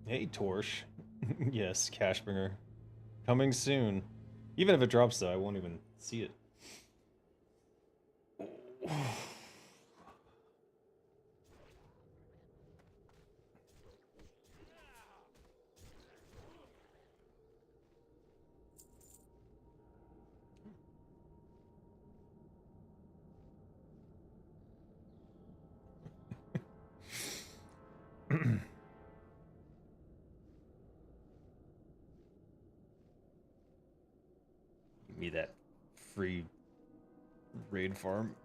Hey, Torsh. Yes, Cashbringer. Coming soon. Even if it drops, though, I won't even see it. Give me that free raid farm.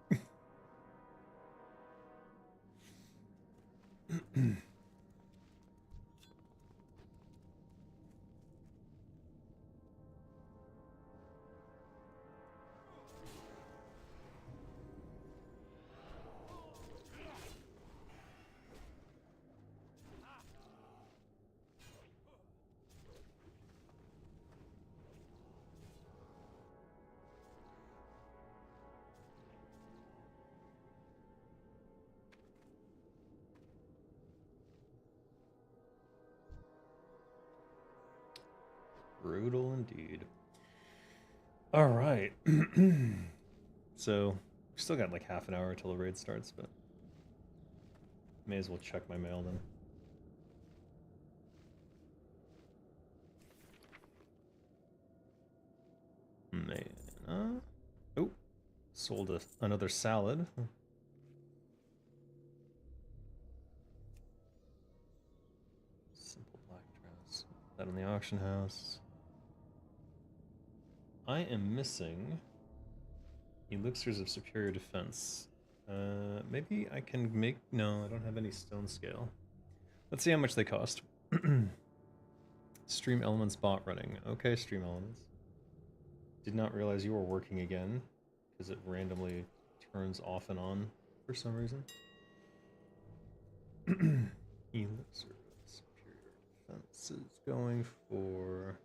Brutal indeed. All right. So, we still got like half an hour till the raid starts, but may as well check my mail then. Man. Oh, sold another salad. Simple black dress. That in the auction house. I am missing elixirs of superior defense. Maybe I can make... No, I don't have any stone scale. Let's see how much they cost. Stream Elements bot running. Okay, Stream Elements. Did not realize you were working again, because it randomly turns off and on for some reason. Elixir superior defense is going for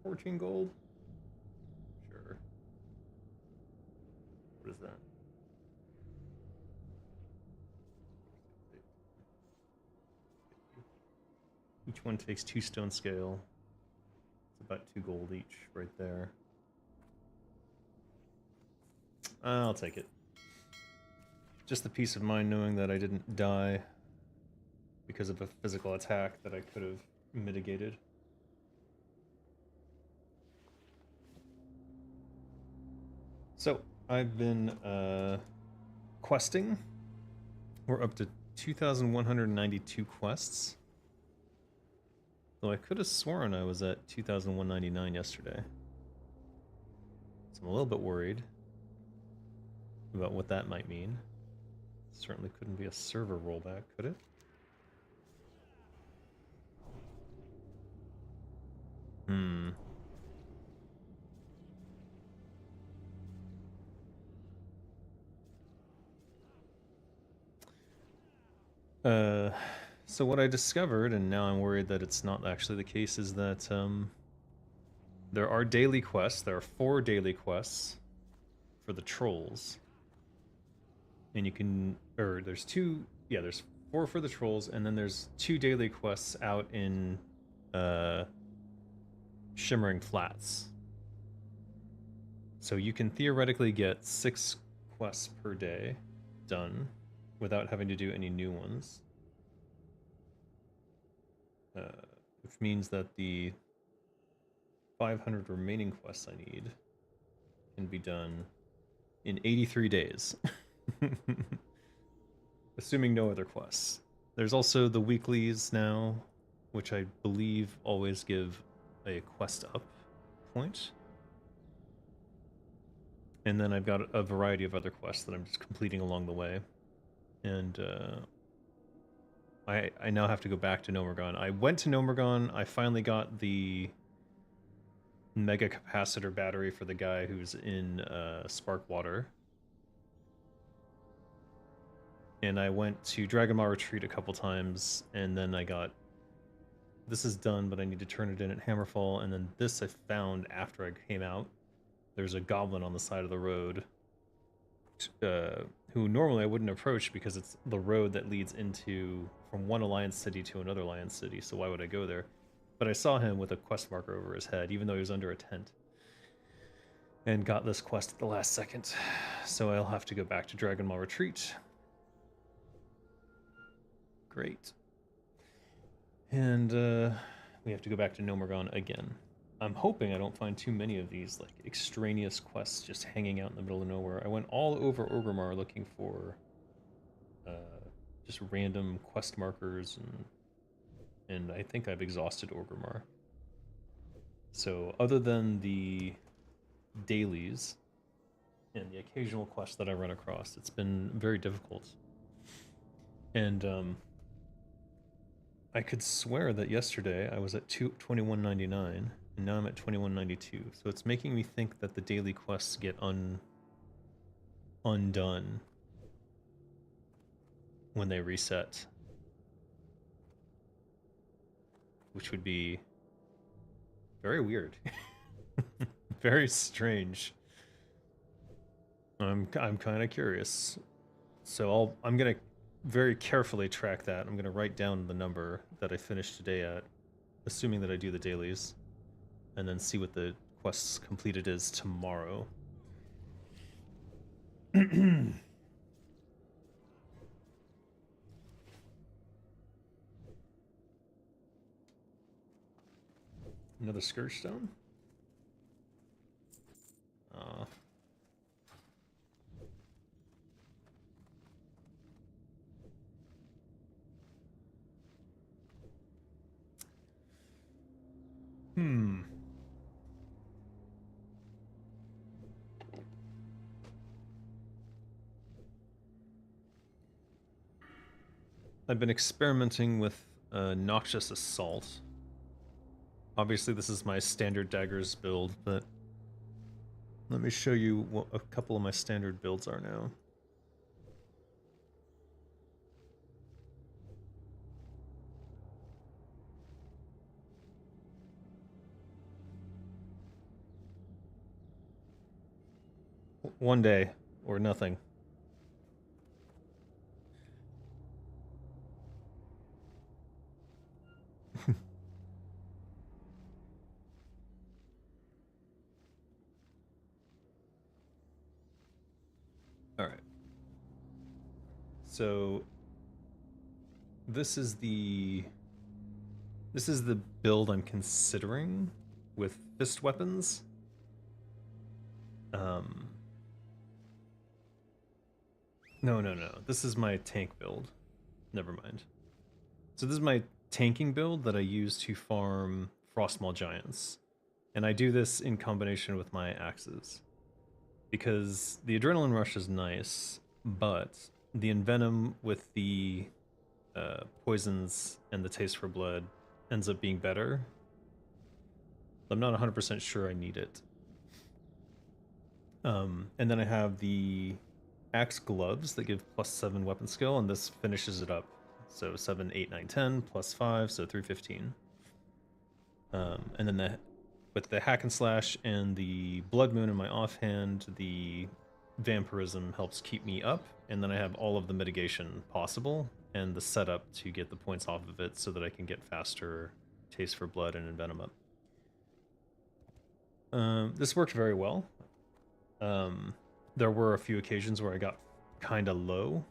14 gold. Sure. What is that? Each one takes 2 stone scale. It's about 2 gold each right there. I'll take it. Just the peace of mind knowing that I didn't die because of a physical attack that I could have mitigated. So, I've been questing. We're up to 2,192 quests. Though I could have sworn I was at 2,199 yesterday. So I'm a little bit worried about what that might mean. Certainly couldn't be a server rollback, could it? Hmm. Uh, so what I discovered, and now I'm worried that it's not actually the case, is that there are daily quests. There are 4 daily quests for the trolls, and you can, or there's 2. Yeah, there's 4 for the trolls, and then there's 2 daily quests out in Shimmering Flats. So you can theoretically get 6 quests per day done without having to do any new ones. Which means that the 500 remaining quests I need can be done in 83 days. Assuming no other quests. There's also the weeklies now, which I believe always give a quest up point. And then I've got a variety of other quests that I'm just completing along the way. And I now have to go back to Nomergon. I went to Nomergon. I finally got the mega capacitor battery for the guy who's in Sparkwater. And I went to Dragonmaw Retreat a couple times, and then I got... This is done, but I need to turn it in at Hammerfall, and then this I found after I came out. There's a goblin on the side of the road who normally I wouldn't approach because it's the road that leads into from one alliance city to another alliance city. So why would I go there? But I saw him with a quest marker over his head, even though he was under a tent, and got this quest at the last second. So I'll have to go back to Dragonmaw Retreat. Great. And we have to go back to Nomergon again. I'm hoping I don't find too many of these like extraneous quests just hanging out in the middle of nowhere. I went all over Orgrimmar looking for just random quest markers, and I think I've exhausted Orgrimmar. So other than the dailies and the occasional quest that I run across, it's been very difficult. And I could swear that yesterday I was at 21.99, and now I'm at 21.92. So it's making me think that the daily quests get undone when they reset, which would be very weird. Very strange. I'm kind of curious. So I'm gonna very carefully track that. I'm gonna write down the number that I finished today at, assuming that I do the dailies, and then see what the quests completed is tomorrow. Another Scourge Stone? I've been experimenting with Noxious Assault. Obviously, this is my standard daggers build, but let me show you what a couple of my standard builds are now. One day, or nothing. All right. So this is the build I'm considering with fist weapons. No. This is my tank build. Never mind. So this is my tanking build that I use to farm Frostmaw Giants. And I do this in combination with my axes. Because the Adrenaline Rush is nice, but the Envenom with the poisons and the Taste for Blood ends up being better. I'm not 100% sure I need it. And then I have the Axe Gloves that give +7 weapon skill, and this finishes it up. So 7, 8, 9, 10, +5, so 315. And then with the Hack and Slash and the Blood Moon in my offhand, the Vampirism helps keep me up, and then I have all of the mitigation possible and the setup to get the points off of it so that I can get faster Taste for Blood and Envenom up. This worked very well. There were a few occasions where I got kind of low,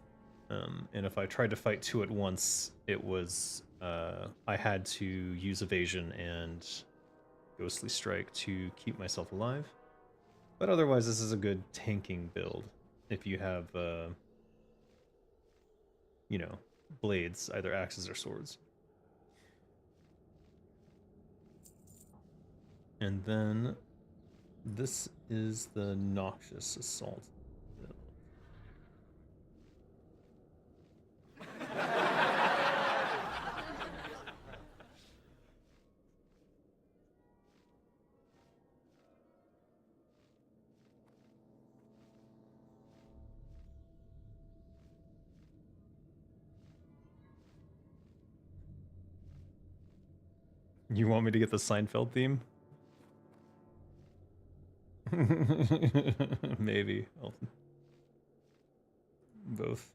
and if I tried to fight two at once, it was I had to use evasion and Ghostly Strike to keep myself alive. But otherwise, this is a good tanking build if you have, you know, blades, either axes or swords. And then this is the Noxious Assault. You want me to get the Seinfeld theme? Maybe. both.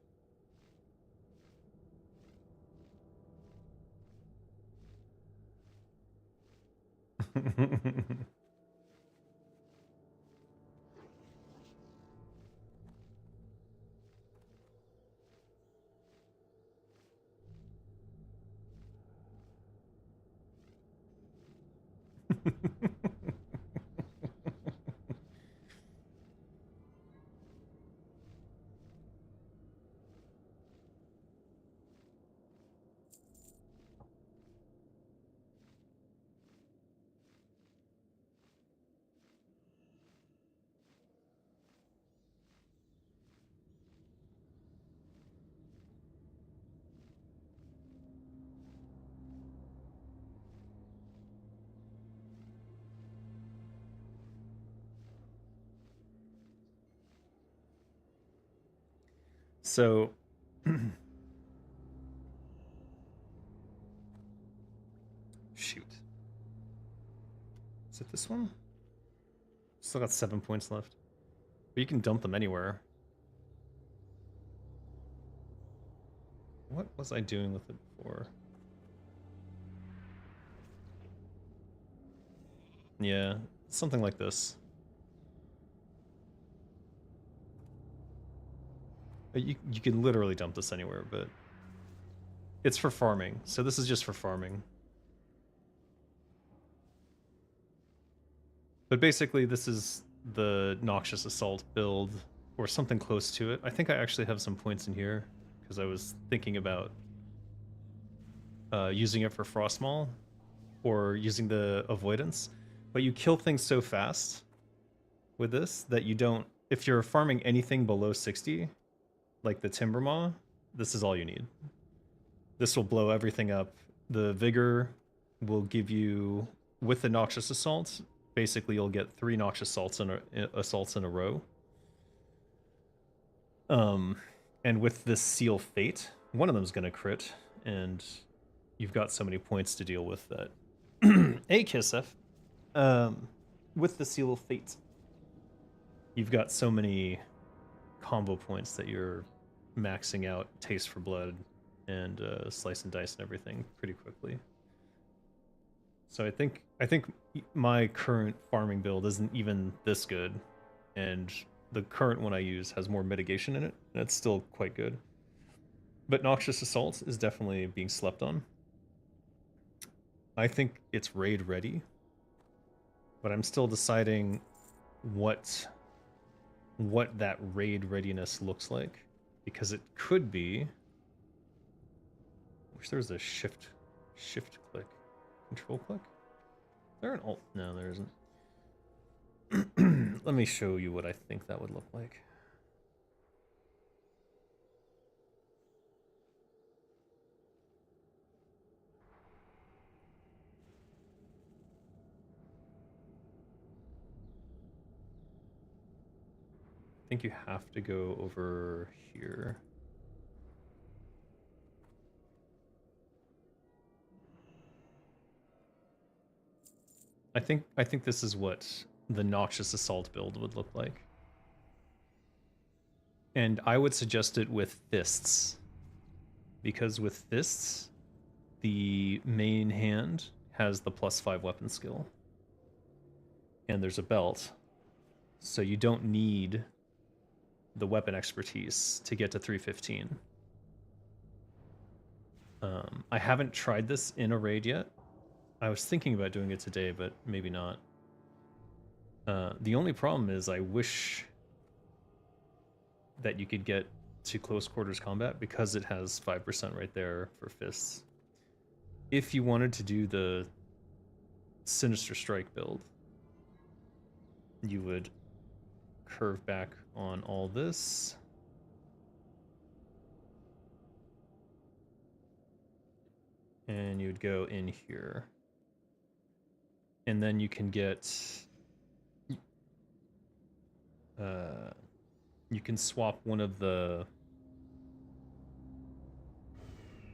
So shoot. Is it this one? Still got 7 points left. But you can dump them anywhere. What was I doing with it before? Yeah, something like this. You can literally dump this anywhere, but it's for farming. So this is just for farming. But basically, this is the Noxious Assault build, or something close to it. I think I actually have some points in here, because I was thinking about using it for Frostmaul, or using the Avoidance. But you kill things so fast with this that you don't... If you're farming anything below 60, like the Timbermaw, this is all you need. This will blow everything up. The Vigor will give you, with the Noxious Assault, basically you'll get 3 Noxious assaults in a row. And with this Seal Fate, one of them's gonna crit, and you've got so many points to deal with that. Hey, Kisef. With the Seal of Fate, you've got so many combo points that you're maxing out Taste for Blood and Slice and Dice and everything pretty quickly. So I think my current farming build isn't even this good, and the current one I use has more mitigation in it, and it's still quite good. But Noxious Assault is definitely being slept on. I think it's raid ready, but I'm still deciding what that raid readiness looks like, because it could be... I wish there was a shift click. Control click? Is there an alt? No, there isn't. Let me show you what I think that would look like. I think you have to go over here. I think this is what the Noxious Assault build would look like. And I would suggest it with Fists. Because with Fists, the main hand has the +5 weapon skill. And there's a belt. So you don't need the weapon expertise to get to 315. I haven't tried this in a raid yet. I was thinking about doing it today, but maybe not. The only problem is I wish that you could get to close quarters combat, because it has 5% right there for Fists. If you wanted to do the Sinister Strike build, you would curve back on all this. And you'd go in here. And then you can get... you can swap one of the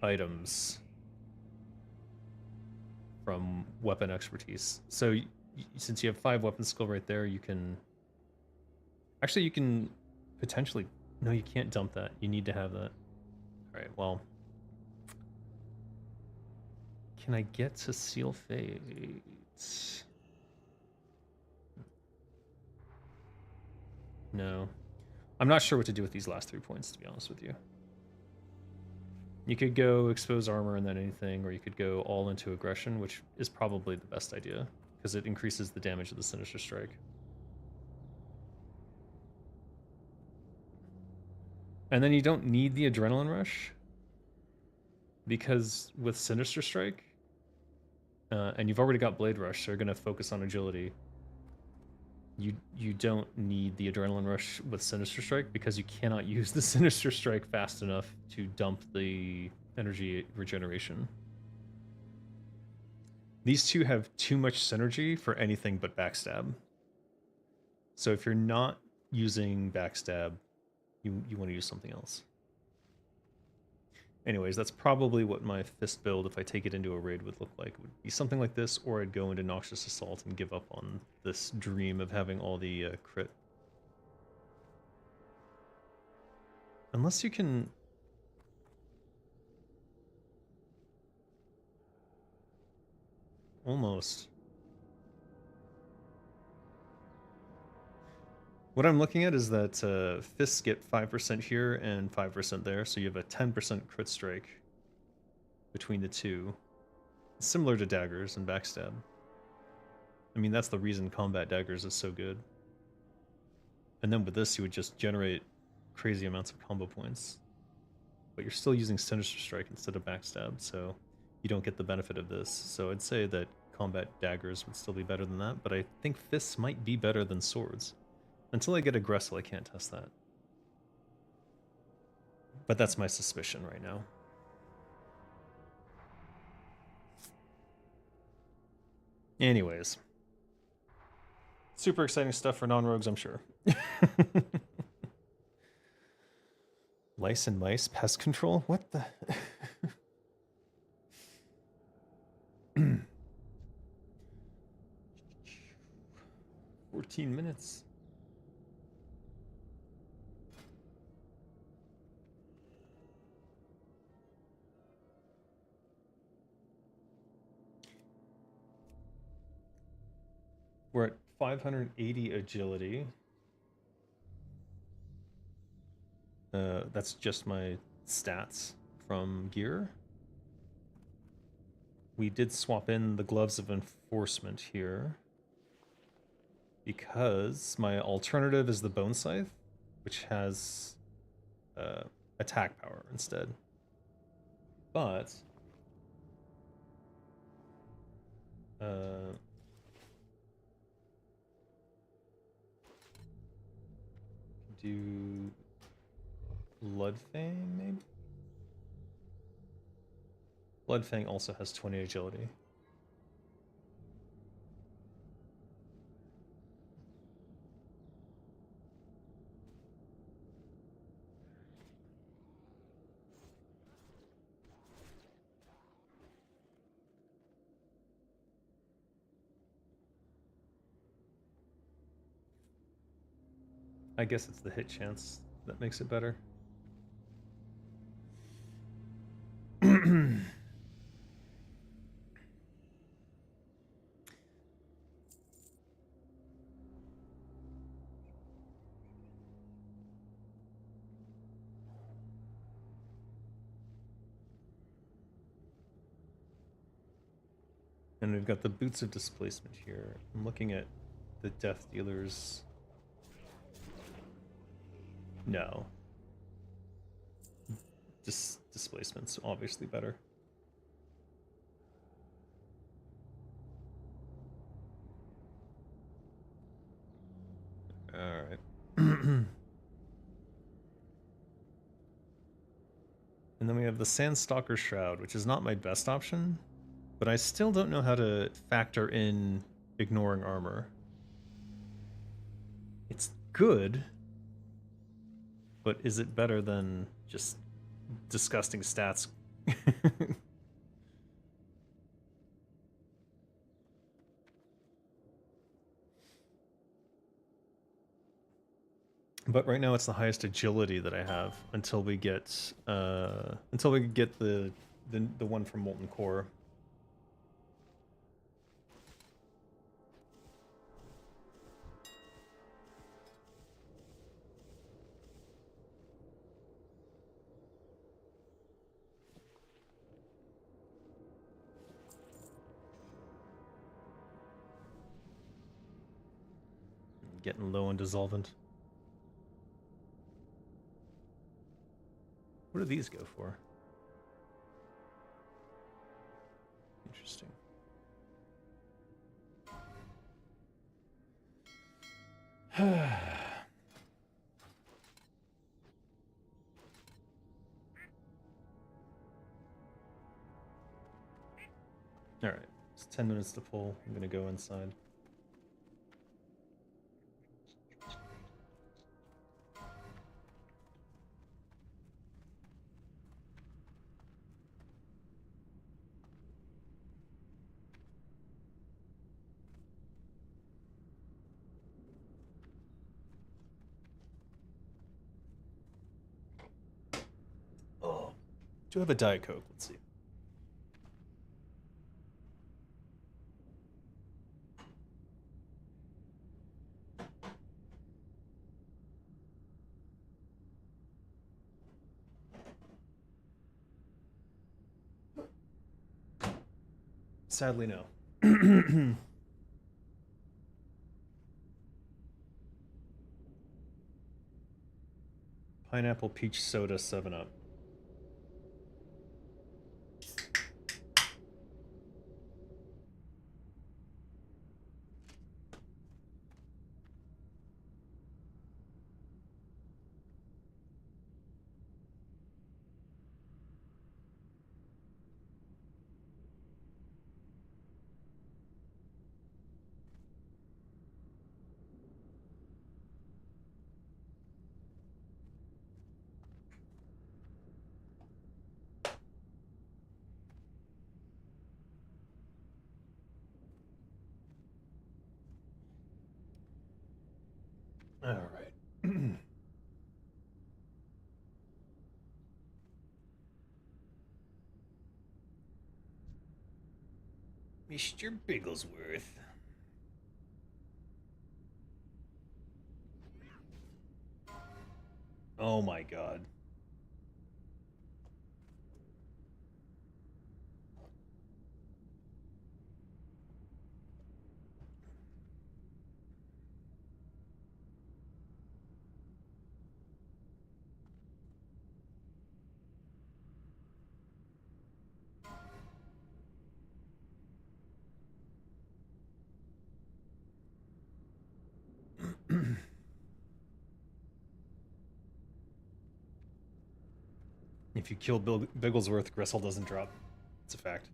items from weapon expertise. So since you have 5 weapon skill right there, you can... Actually, you can potentially No, you can't dump that. You need to have that. Alright, well. Can I get to Seal Fate? No. I'm not sure what to do with these last 3 points, to be honest with you. You could go expose armor and then anything, or you could go all into aggression, which is probably the best idea, because it increases the damage of the Sinister Strike. And then you don't need the Adrenaline Rush, because with Sinister Strike, and you've already got Blade Rush, so you're going to focus on agility. You don't need the Adrenaline Rush with Sinister Strike, because you cannot use the Sinister Strike fast enough to dump the energy regeneration. These two have too much synergy for anything but Backstab. So if you're not using Backstab, you want to use something else. Anyways, that's probably what my Fist build, if I take it into a raid, would look like. It would be something like this, or I'd go into Noxious Assault and give up on this dream of having all the crit. Unless you can... Almost. What I'm looking at is that Fists get 5% here and 5% there, so you have a 10% crit strike between the two. Similar to Daggers and Backstab. I mean, that's the reason Combat Daggers is so good. And then with this, you would just generate crazy amounts of combo points. But you're still using Sinister Strike instead of Backstab, so you don't get the benefit of this. So I'd say that Combat Daggers would still be better than that, but I think Fists might be better than Swords. Until I get a Gressil, I can't test that. But that's my suspicion right now. Anyways. Super exciting stuff for non-rogues, I'm sure. Lice and Mice pest control? What the... 14 minutes. We're at 580 agility. That's just my stats from gear. We did swap in the Gloves of Enforcement here, because my alternative is the Bone Scythe, which has attack power instead. But do Bloodfang, maybe? Bloodfang also has 20 agility. I guess it's the hit chance that makes it better. And we've got the Boots of Displacement here. I'm looking at the Death Dealers. No. Displacement's obviously better. Alright. And then we have the Sandstalker Shroud, which is not my best option, but I still don't know how to factor in ignoring armor. It's good, but is it better than just disgusting stats? But right now it's the highest agility that I have until we get the one from Molten Core. Getting low on dissolvent. What do these go for? Interesting. Alright, it's 10 minutes to pull. I'm gonna go inside. Oh, do I have a Diet Coke? Let's see. Sadly, no. Pineapple peach soda 7-Up. All right. Mr. Bigglesworth. Oh my god. If you kill Bigglesworth, Gressil doesn't drop. It's a fact.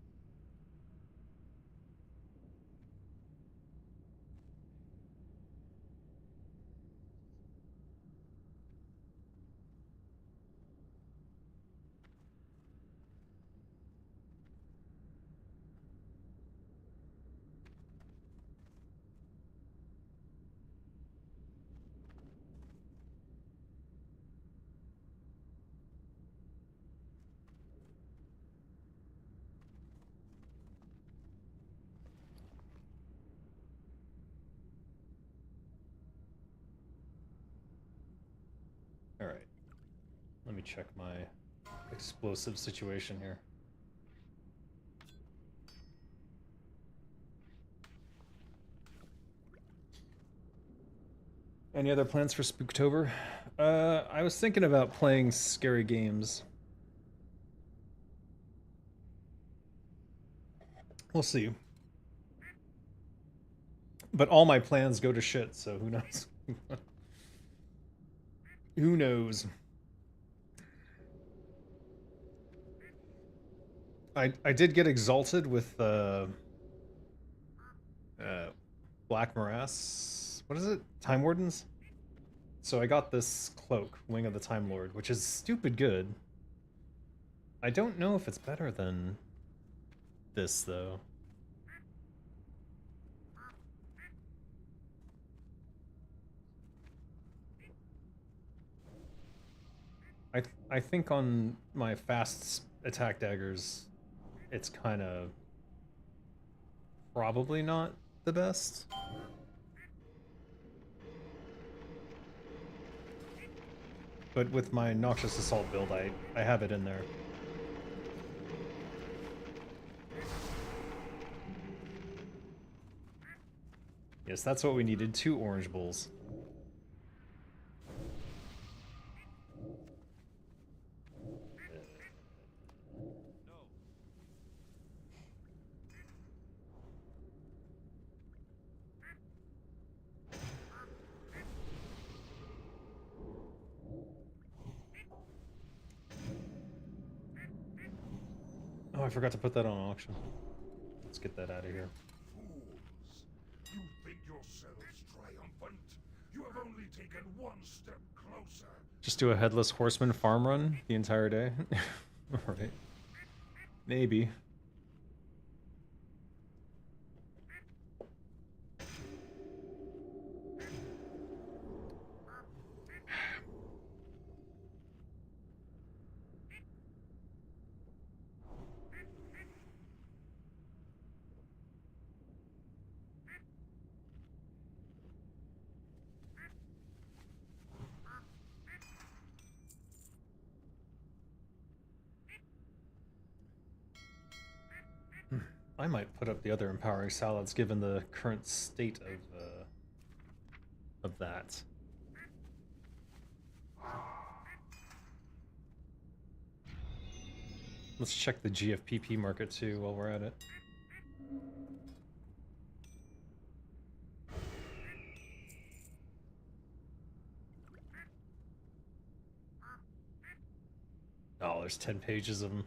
All right. Let me check my explosive situation here. Any other plans for Spooktober? I was thinking about playing scary games. We'll see. But all my plans go to shit, so who knows? Who knows? I did get exalted with Black Morass. What is it? Time Wardens? So I got this cloak, Wing of the Time Lord, which is stupid good. I don't know if it's better than this, though. I think on my fast attack daggers, it's kind of probably not the best. But with my Noxious Assault build, I have it in there. Yes, that's what we needed, 2 orange bulls. Oh, I forgot to put that on auction. Let's get that out of here. Fools! You think yourselves triumphant? You have only taken one step closer. Just do a headless horseman farm run the entire day? Alright. Maybe. I might put up the other empowering salads given the current state of that. Let's check the GFPP market too while we're at it. Oh, there's 10 pages of them.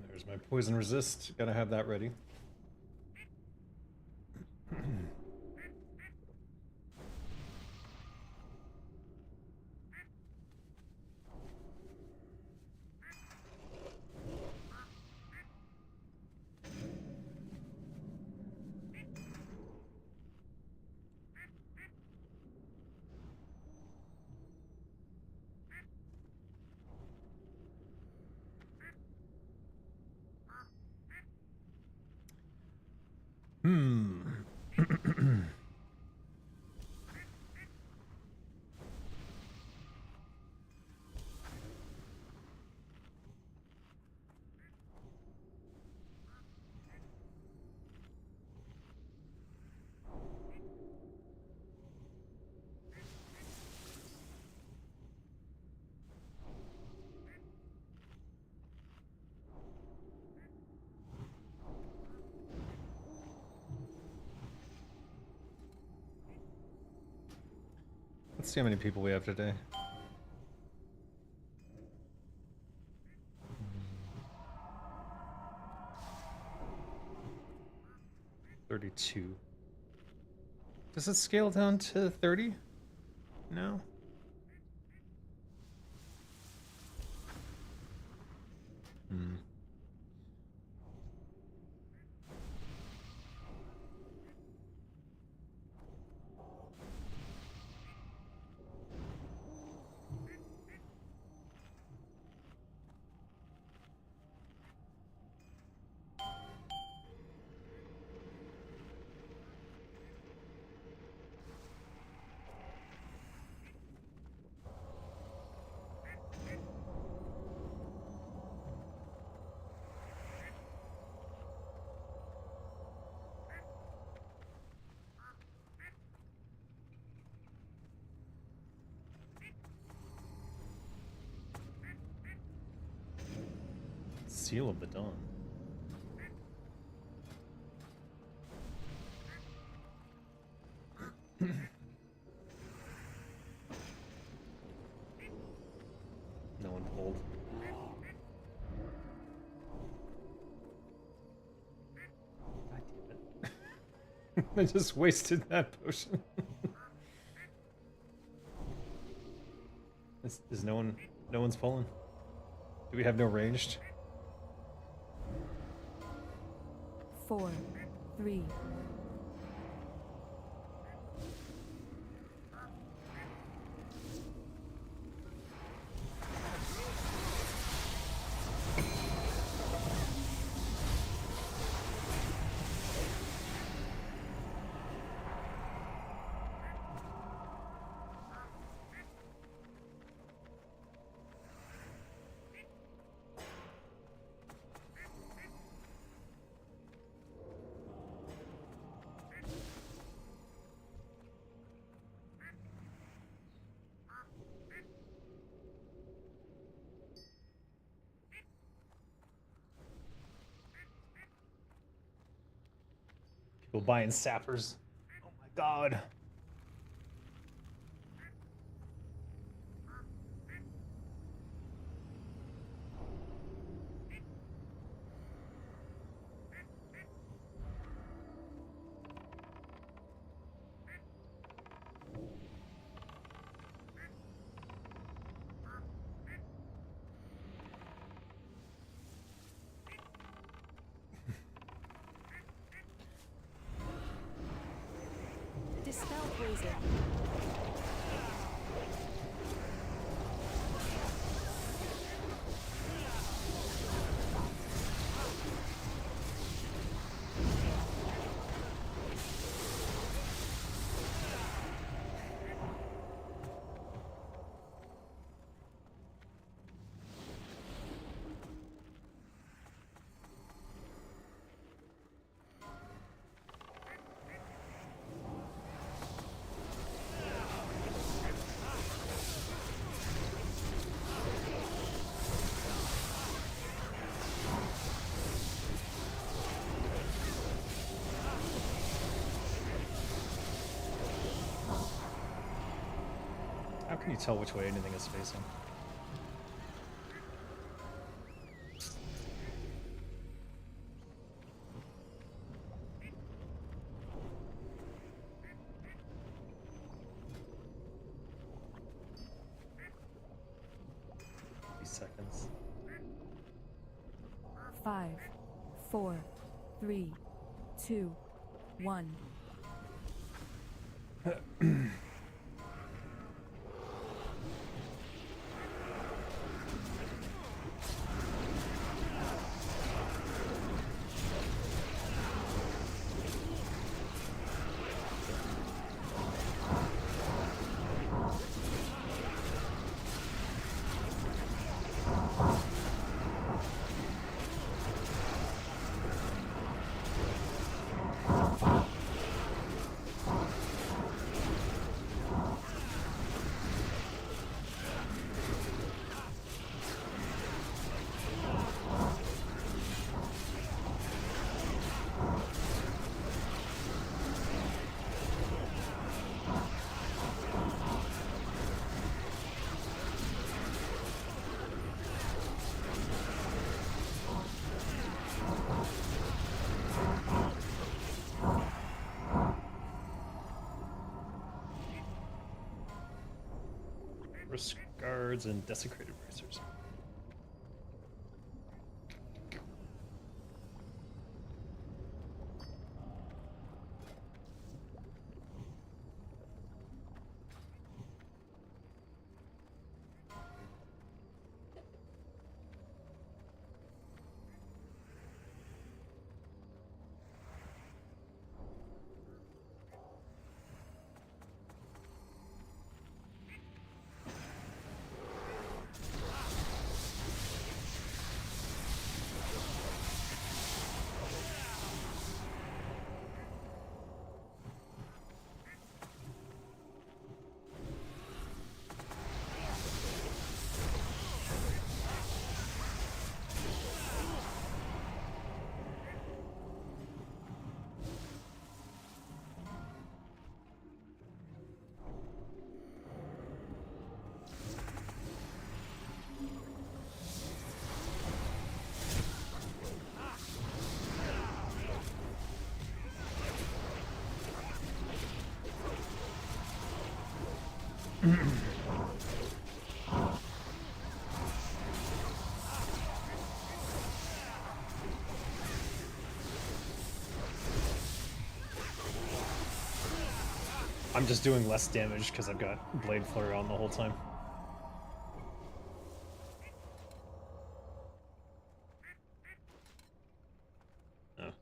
There's my poison resist. Gotta have that ready. Let's see how many people we have today. $32. Does it scale down to 30? No. Seal of the Dawn. No one pulled. God damn it. I just wasted that potion. Is no one's pulling? Do we have no ranged? 4, 3. People buying sappers. Oh my god. Dispel poison. How can you tell which way anything is facing? Seconds. 5, 4, 3, 2, 1. Risk guards and desecrated bracers. I'm just doing less damage because I've got Blade Flurry on the whole time. Oh.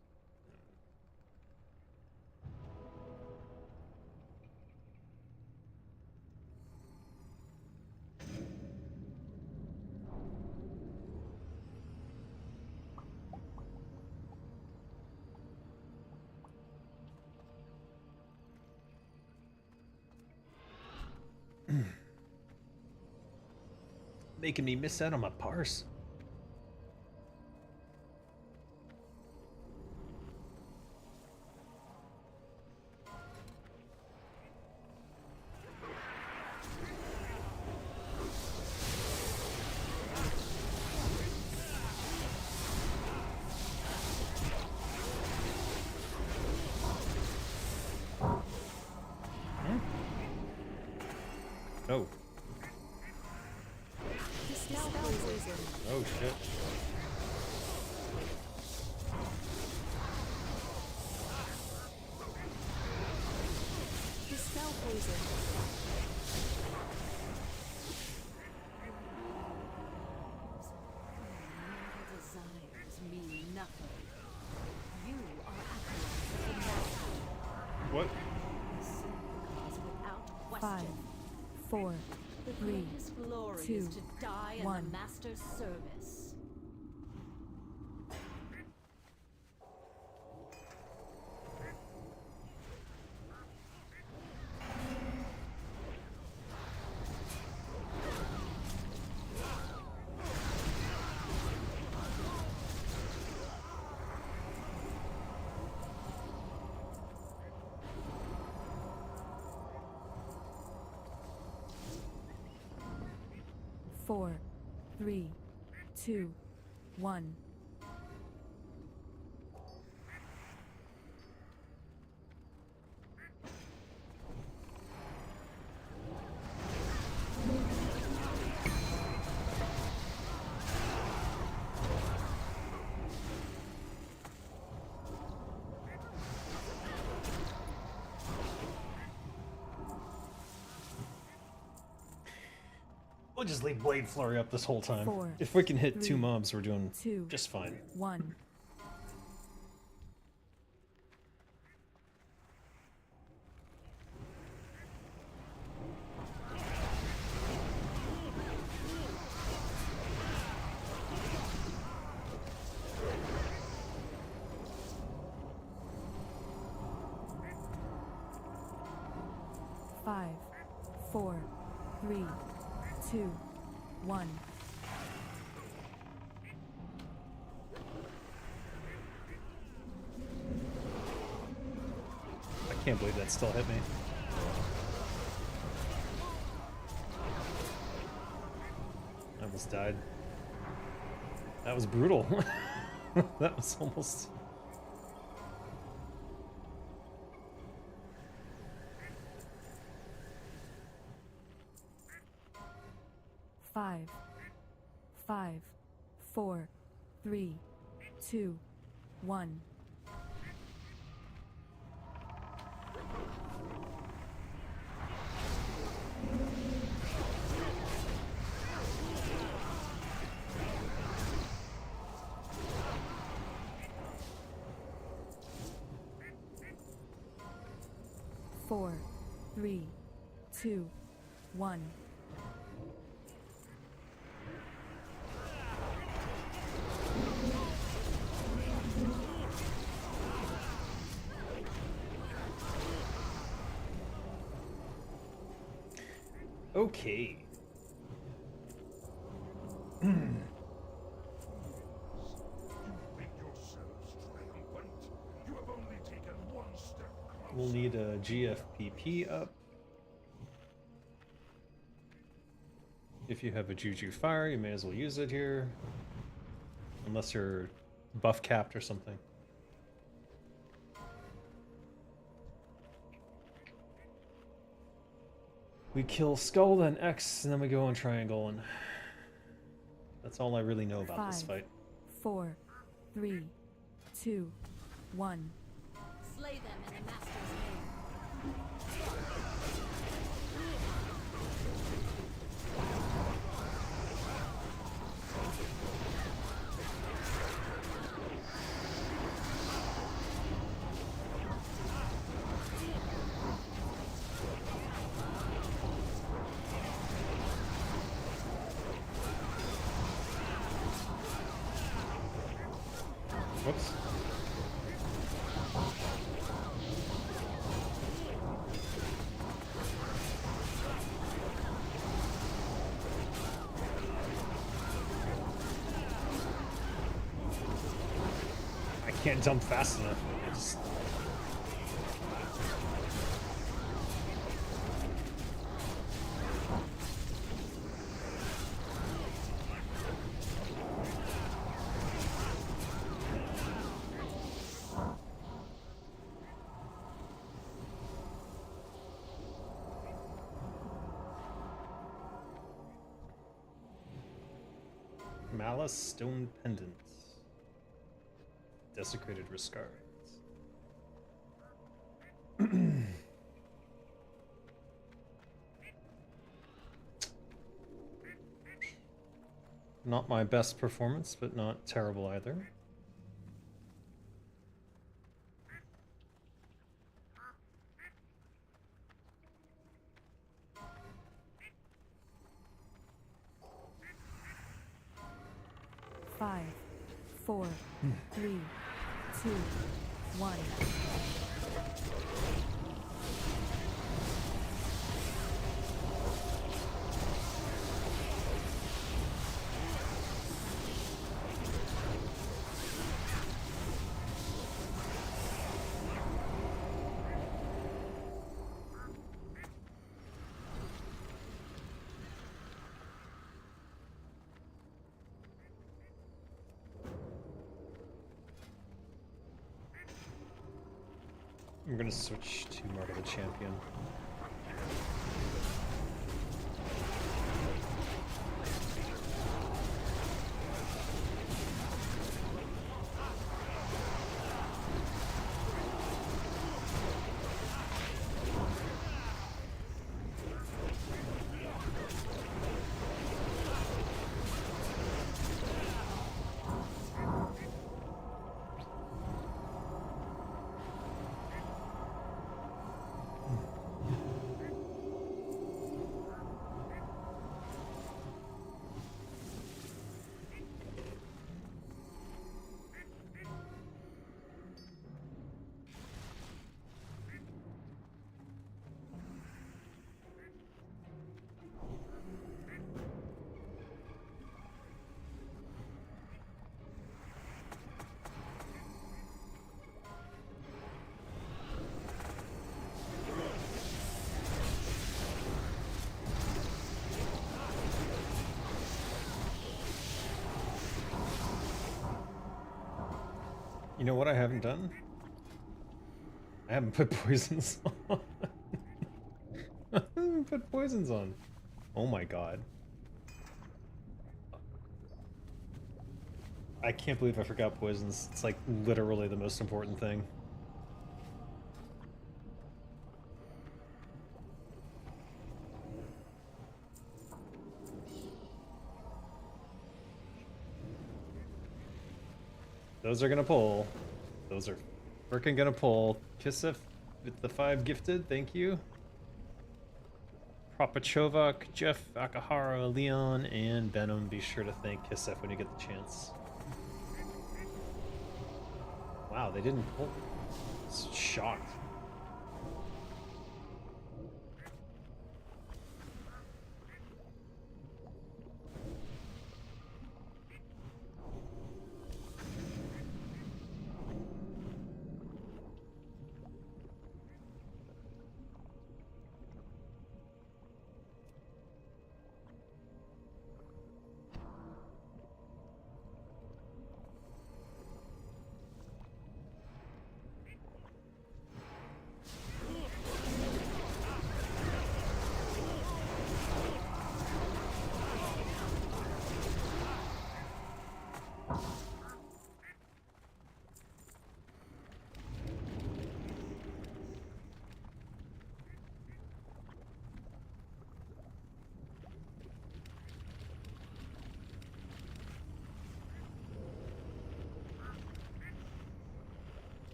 Making me miss out on my parse. Oh. Oh shit. Dispel poison. Desires mean nothing. You are acolytes of the master. What? Because without 5, question, 4, the 3, greatest glory 2, is to die in 1. the master's service. Four, 3, 2, 1. We'll just leave Blade Flurry up this whole time. 4, If we can hit 2 3, mobs, we're doing 2, just fine. 1. Five, 4, 3, 2, 1. I can't believe that still hit me. I almost died. That was brutal. That was almost... Five, 5, 4, 3, 2, 1. Four, 3, 2, 1. Okay. You think yourselves triumphant? You have only taken one step closer. We'll need a GFPP up. If you have a Juju Fire, you may as well use it here. Unless you're buff capped or something. We kill Skull, then X, and then we go on Triangle, and that's all I really know about this 5, fight. 4, 3, 2, 1. Slay them in the master's name. Whoops. I can't jump fast enough. I just... Malice Stone Pendant. Desecrated Riscards. Not my best performance, but not terrible either. Five, 4, 3, 2, 1. I'm gonna switch to Mark of the Champion. You know what I haven't done? I haven't put poisons on. I haven't put poisons on. Oh my god. I can't believe I forgot poisons. It's like literally the most important thing. Those are gonna pull. Those are freaking gonna pull. Kisif with the 5 gifted, thank you. Propachovak, Jeff, Akahara, Leon, and Venom. Be sure to thank Kisif when you get the chance. Wow, they didn't pull. Shocked.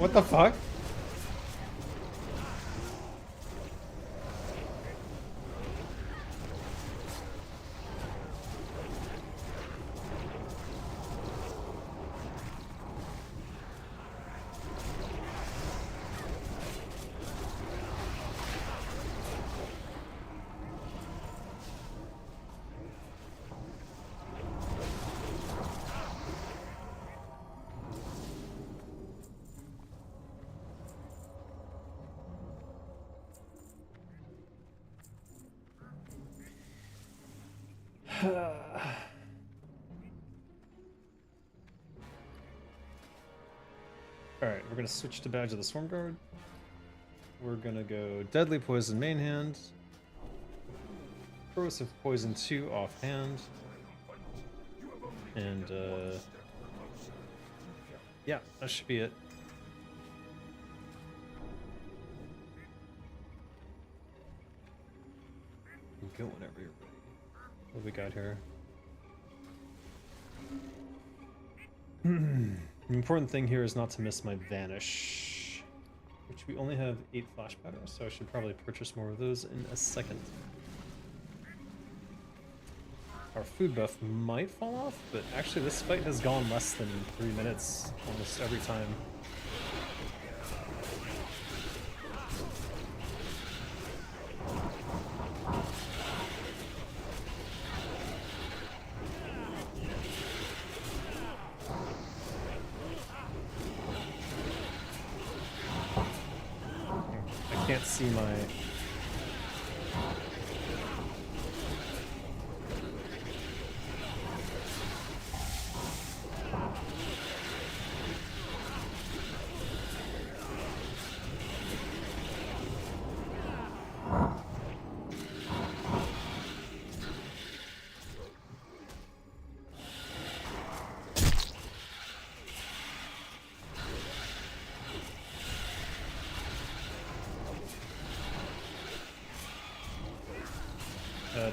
What the fuck? Alright, we're gonna switch to Badge of the Swarm Guard. We're gonna go Deadly Poison main hand. Corrosive Poison 2 off hand. And yeah, that should be it. Go whenever you're ready. What we got here? The important thing here is not to miss my Vanish, which we only have 8 flash patterns, so I should probably purchase more of those in a second. Our food buff might fall off, but actually this fight has gone less than 3 minutes almost every time. I can't see my...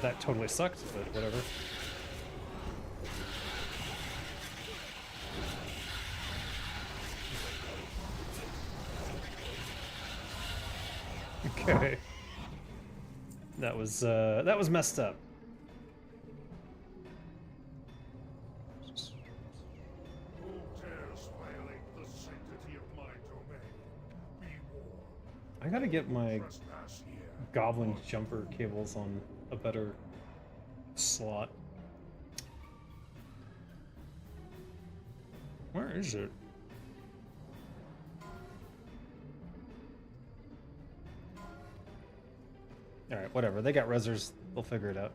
that totally sucked, but whatever. Okay. That was messed up. Who dares violate the sanctity of my domain? Be warned. I gotta get my Trespass here. goblin jumper cables on a better slot. Where is it? Alright, whatever. They got rezzers. They'll figure it out.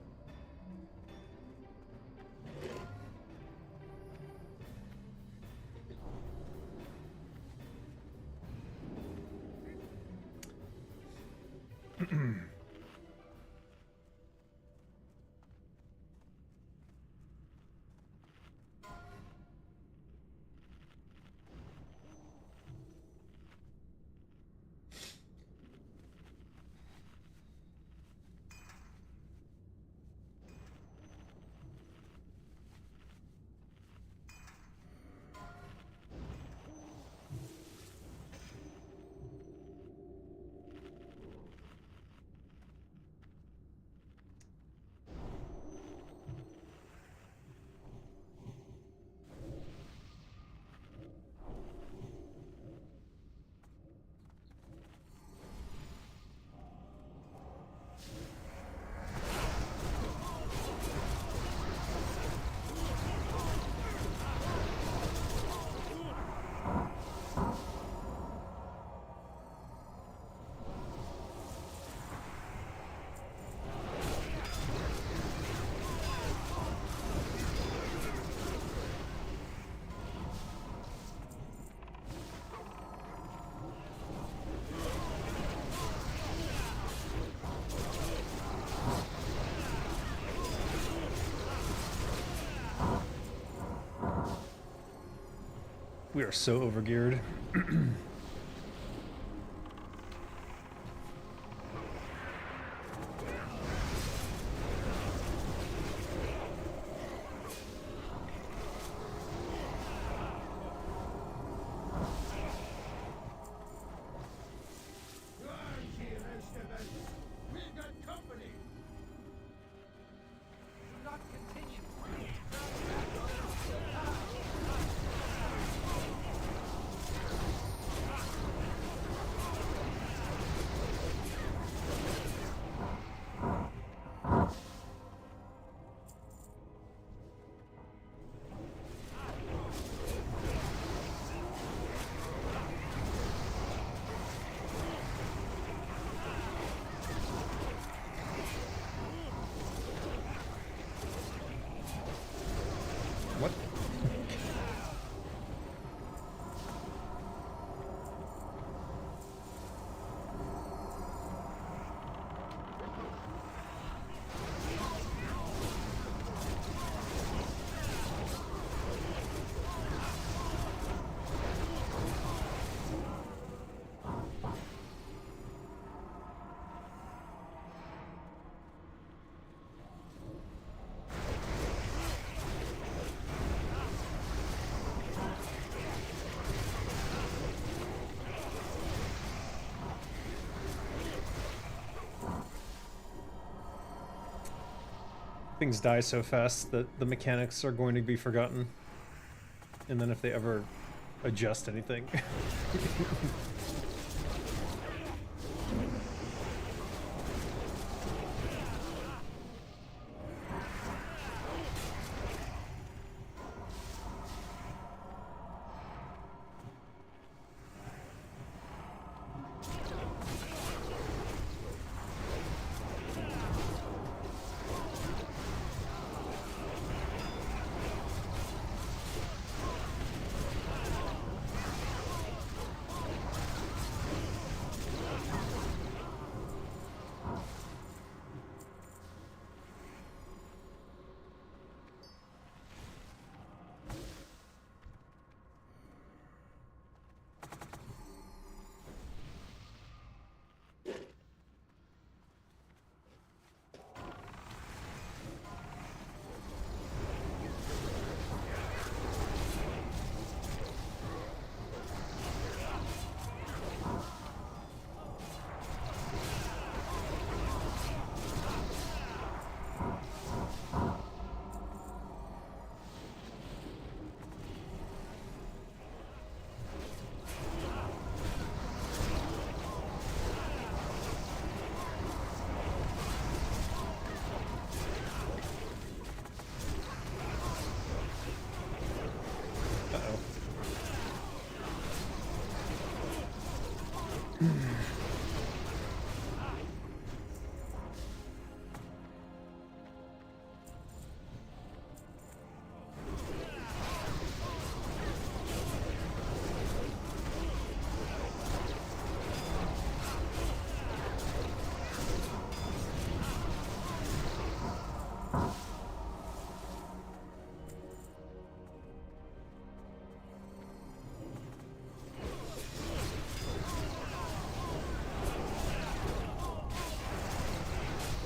We are so overgeared. things die so fast that the mechanics are going to be forgotten. And then if they ever adjust anything.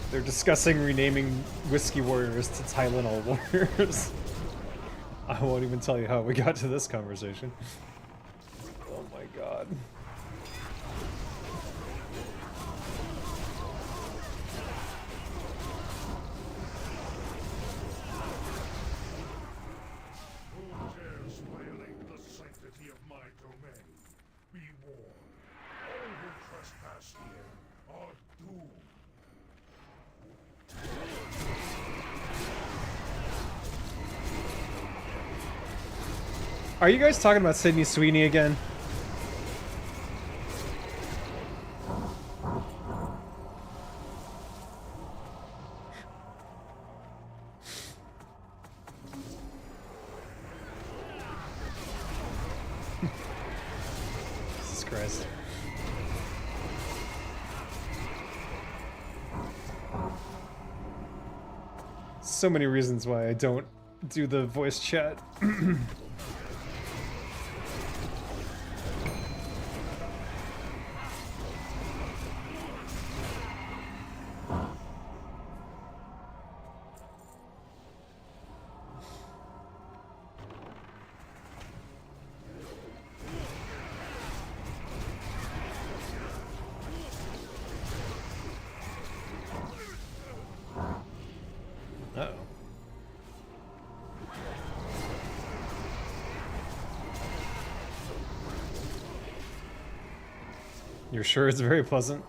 They're discussing renaming Whiskey Warriors to Tylenol Warriors. I won't even tell you how we got to this conversation. Oh my god. Who dares violate the sanctity of my domain? Be warned. All who trespass here are doomed. Are you guys talking about Sydney Sweeney again? Jesus Christ. So many reasons why I don't do the voice chat. Uh-oh. You're sure it's very pleasant?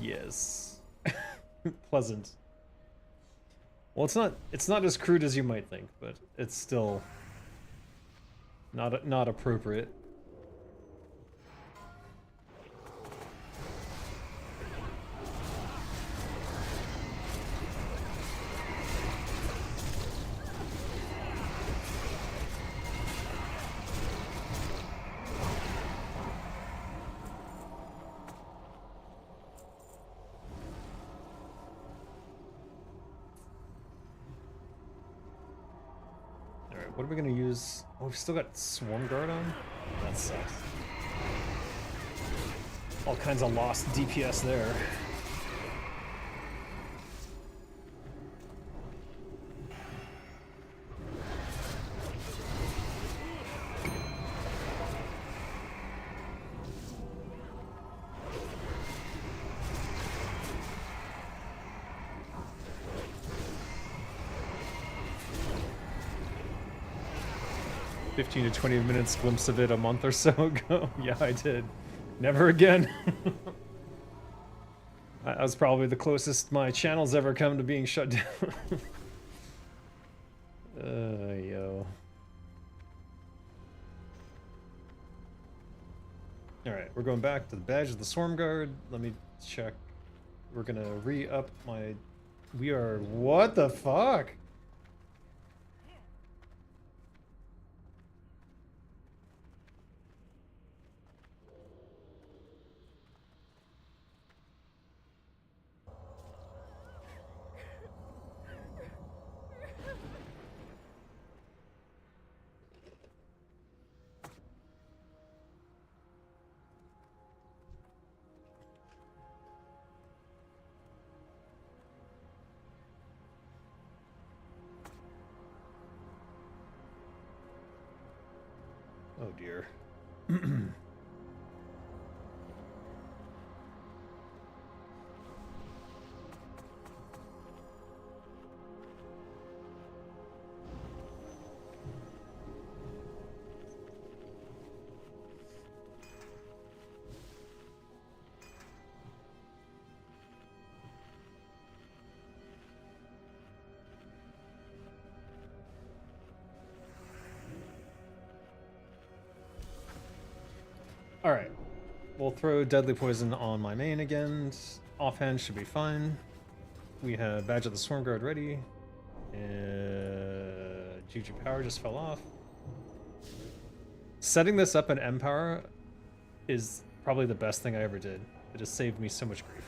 Yes. Pleasant. Well, it's not as crude as you might think, but it's still not appropriate. What are we gonna use? Oh, we've still got Swarm Guard on? That sucks. All kinds of lost DPS there. 15 to 20 minutes glimpse of it a month or so ago. Yeah, I did. Never again. That was probably the closest my channel's ever come to being shut down. Yo. Alright, we're going back to the badge of the Swarm Guard. Let me check. We're gonna re-up my... We are... What the fuck? Oh dear. Alright. We'll throw Deadly Poison on my main again. Offhand should be fine. We have Badge of the Swarm Guard ready. Juju Power just fell off. Setting this up in Empower is probably the best thing I ever did. It has saved me so much grief.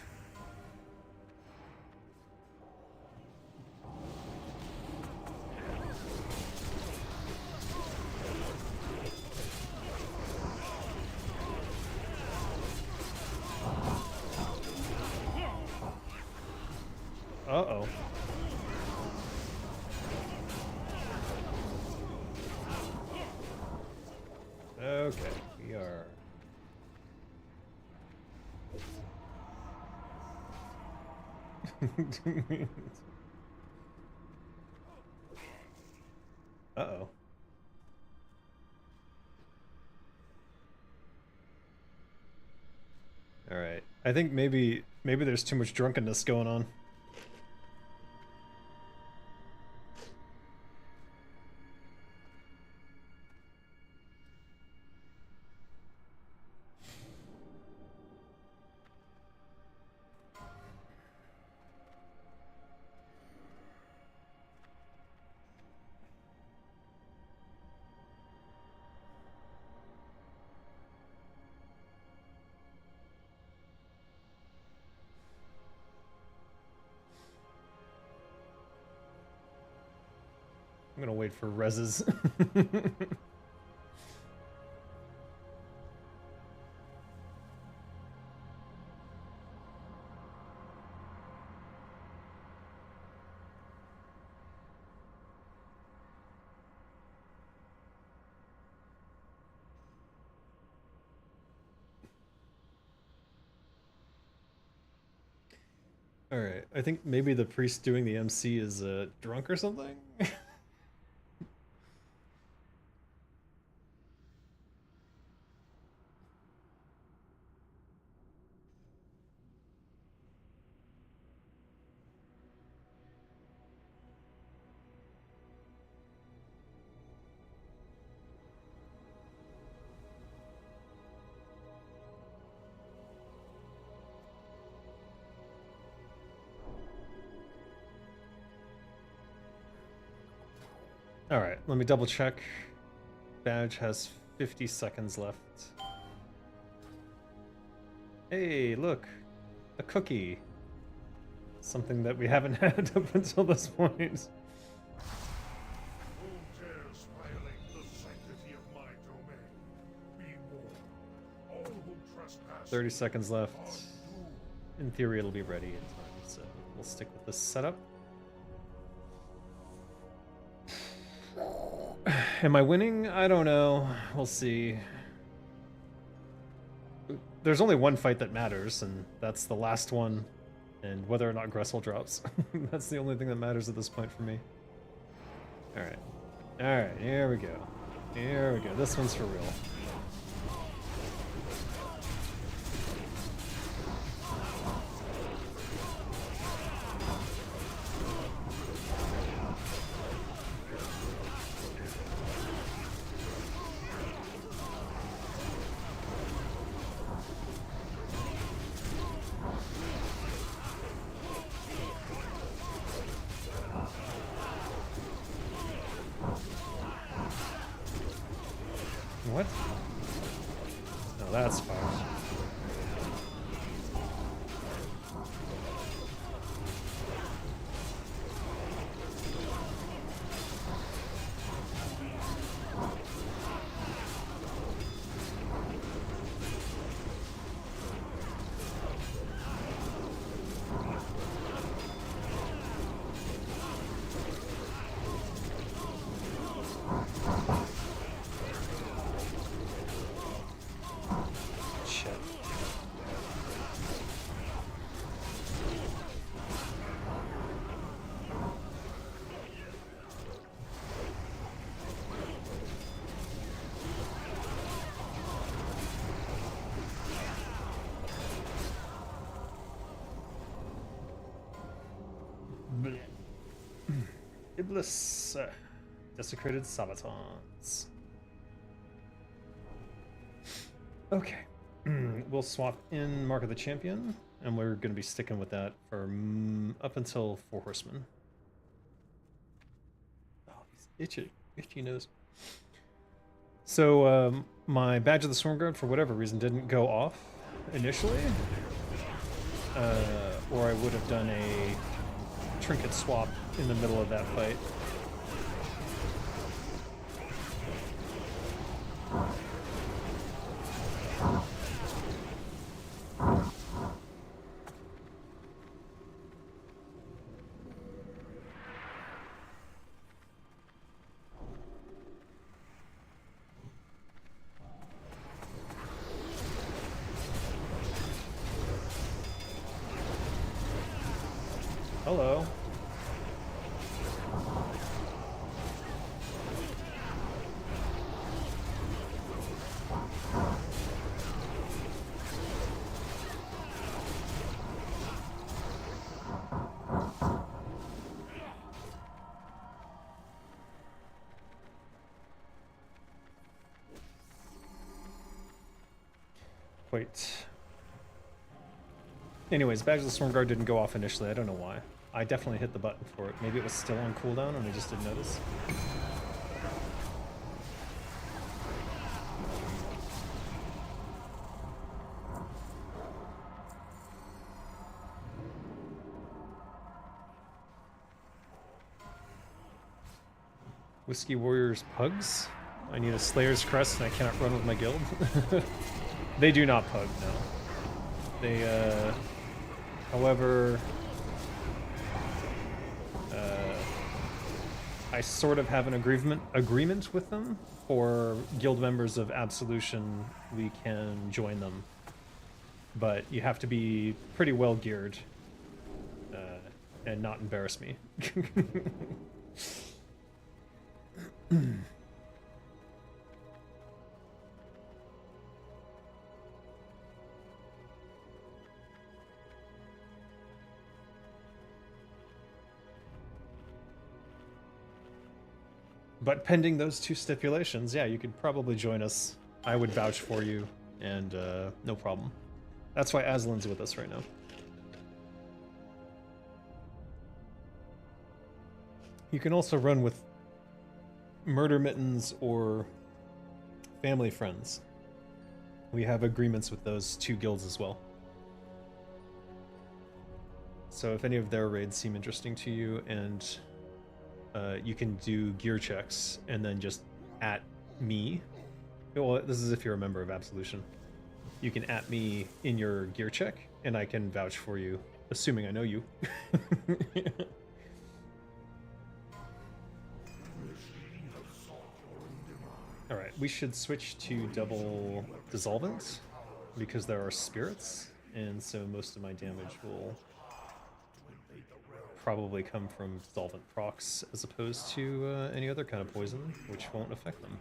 Uh-oh. Okay, we are... Uh-oh. Alright. I think maybe there's too much drunkenness going on. I'm gonna wait for reses. Alright, I think maybe the priest doing the MC is drunk or something? Alright, let me double check. Badge has 50 seconds left. Hey, look! A cookie! Something that we haven't had up until this point. Who dares violate the sanctity of my domain? Be warned. All who trespass 30 seconds left. are doomed. In theory, it'll be ready in time, so we'll stick with this setup. Am I winning? I don't know. We'll see. There's only one fight that matters, and that's the last one, and whether or not Gressil drops. That's the only thing that matters at this point for me. Alright. Alright, here we go. There we go. This one's for real. What? No, that's fine. Shit. Bleh. Iblis, desecrated sabatons. Okay. We'll swap in Mark of the Champion, and we're going to be sticking with that for up until 4 Horsemen. Oh, he's itchy nose. So, my Badge of the Stormguard, for whatever reason, didn't go off initially. Or I would have done a trinket swap in the middle of that fight. Hello. Wait. Anyways, Badge of the Stormguard didn't go off initially. I don't know why. I definitely hit the button for it. Maybe it was still on cooldown and I just didn't notice. Whiskey Warriors Pugs? I need a Slayer's Crest and I cannot run with my guild. They do not pug, no. They, however, I sort of have an agreement with them. For guild members of Absolution, we can join them. But you have to be pretty well geared and not embarrass me. But pending those two stipulations, yeah, you could probably join us. I would vouch for you, and no problem. That's why Aslan's with us right now. You can also run with Murder Mittens or Family Friends. We have agreements with those two guilds as well. So if any of their raids seem interesting to you, and you can do gear checks and then just at me. Well, this is if you're a member of Absolution. You can at me in your gear check, and I can vouch for you, assuming I know you. Alright, we should switch to double dissolvent, because there are spirits, and so most of my damage will probably come from dissolvent procs as opposed to any other kind of poison, which won't affect them.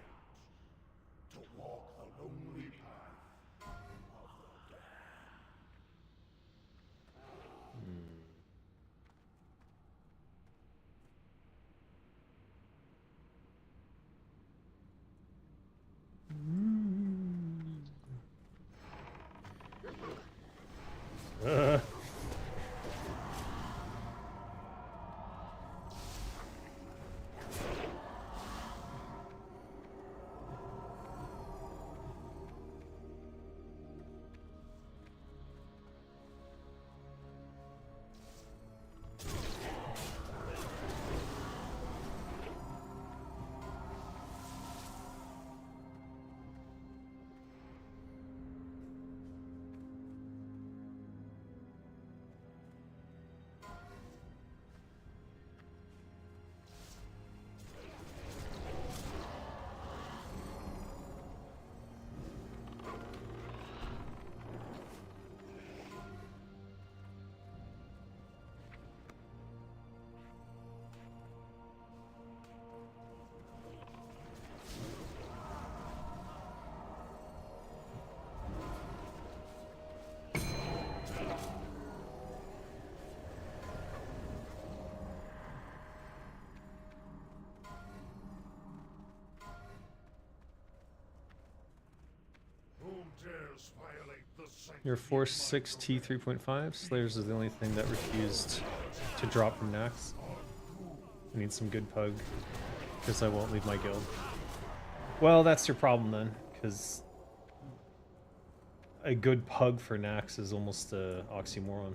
Your Force 6 T 3.5. Slayers is the only thing that refused to drop from Naxx. I need some good pug, because I won't leave my guild. Well, that's your problem then, because a good pug for Naxx is almost an oxymoron.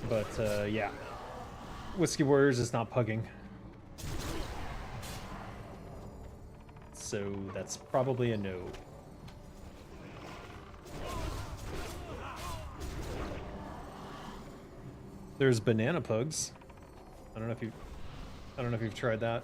But yeah, Whiskey Warriors is not pugging. So that's probably a no. There's banana pugs. I don't know if you've tried that.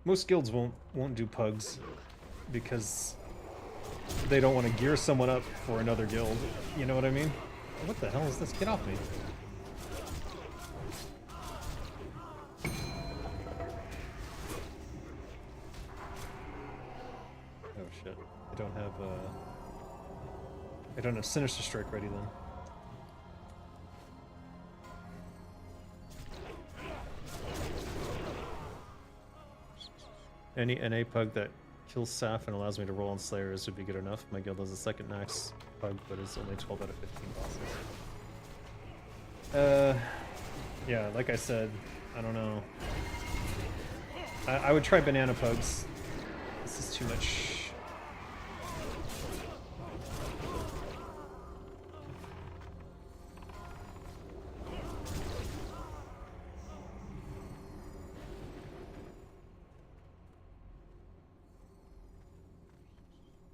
Most guilds won't do pugs because they don't want to gear someone up for another guild. You know what I mean? What the hell is this? Get off me. Oh shit. I don't have Sinister Strike ready then. Any NA pug that kills Saf and allows me to roll on Slayers would be good enough. My guild has a second Naxx pug, but it's only 12 out of 15 bosses. Yeah, like I said, I don't know. I would try banana pugs. This is too much.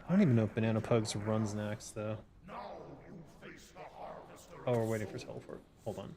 I don't even know if Banana Pugs runs Naxx though. Oh, we're waiting for teleport. Hold on.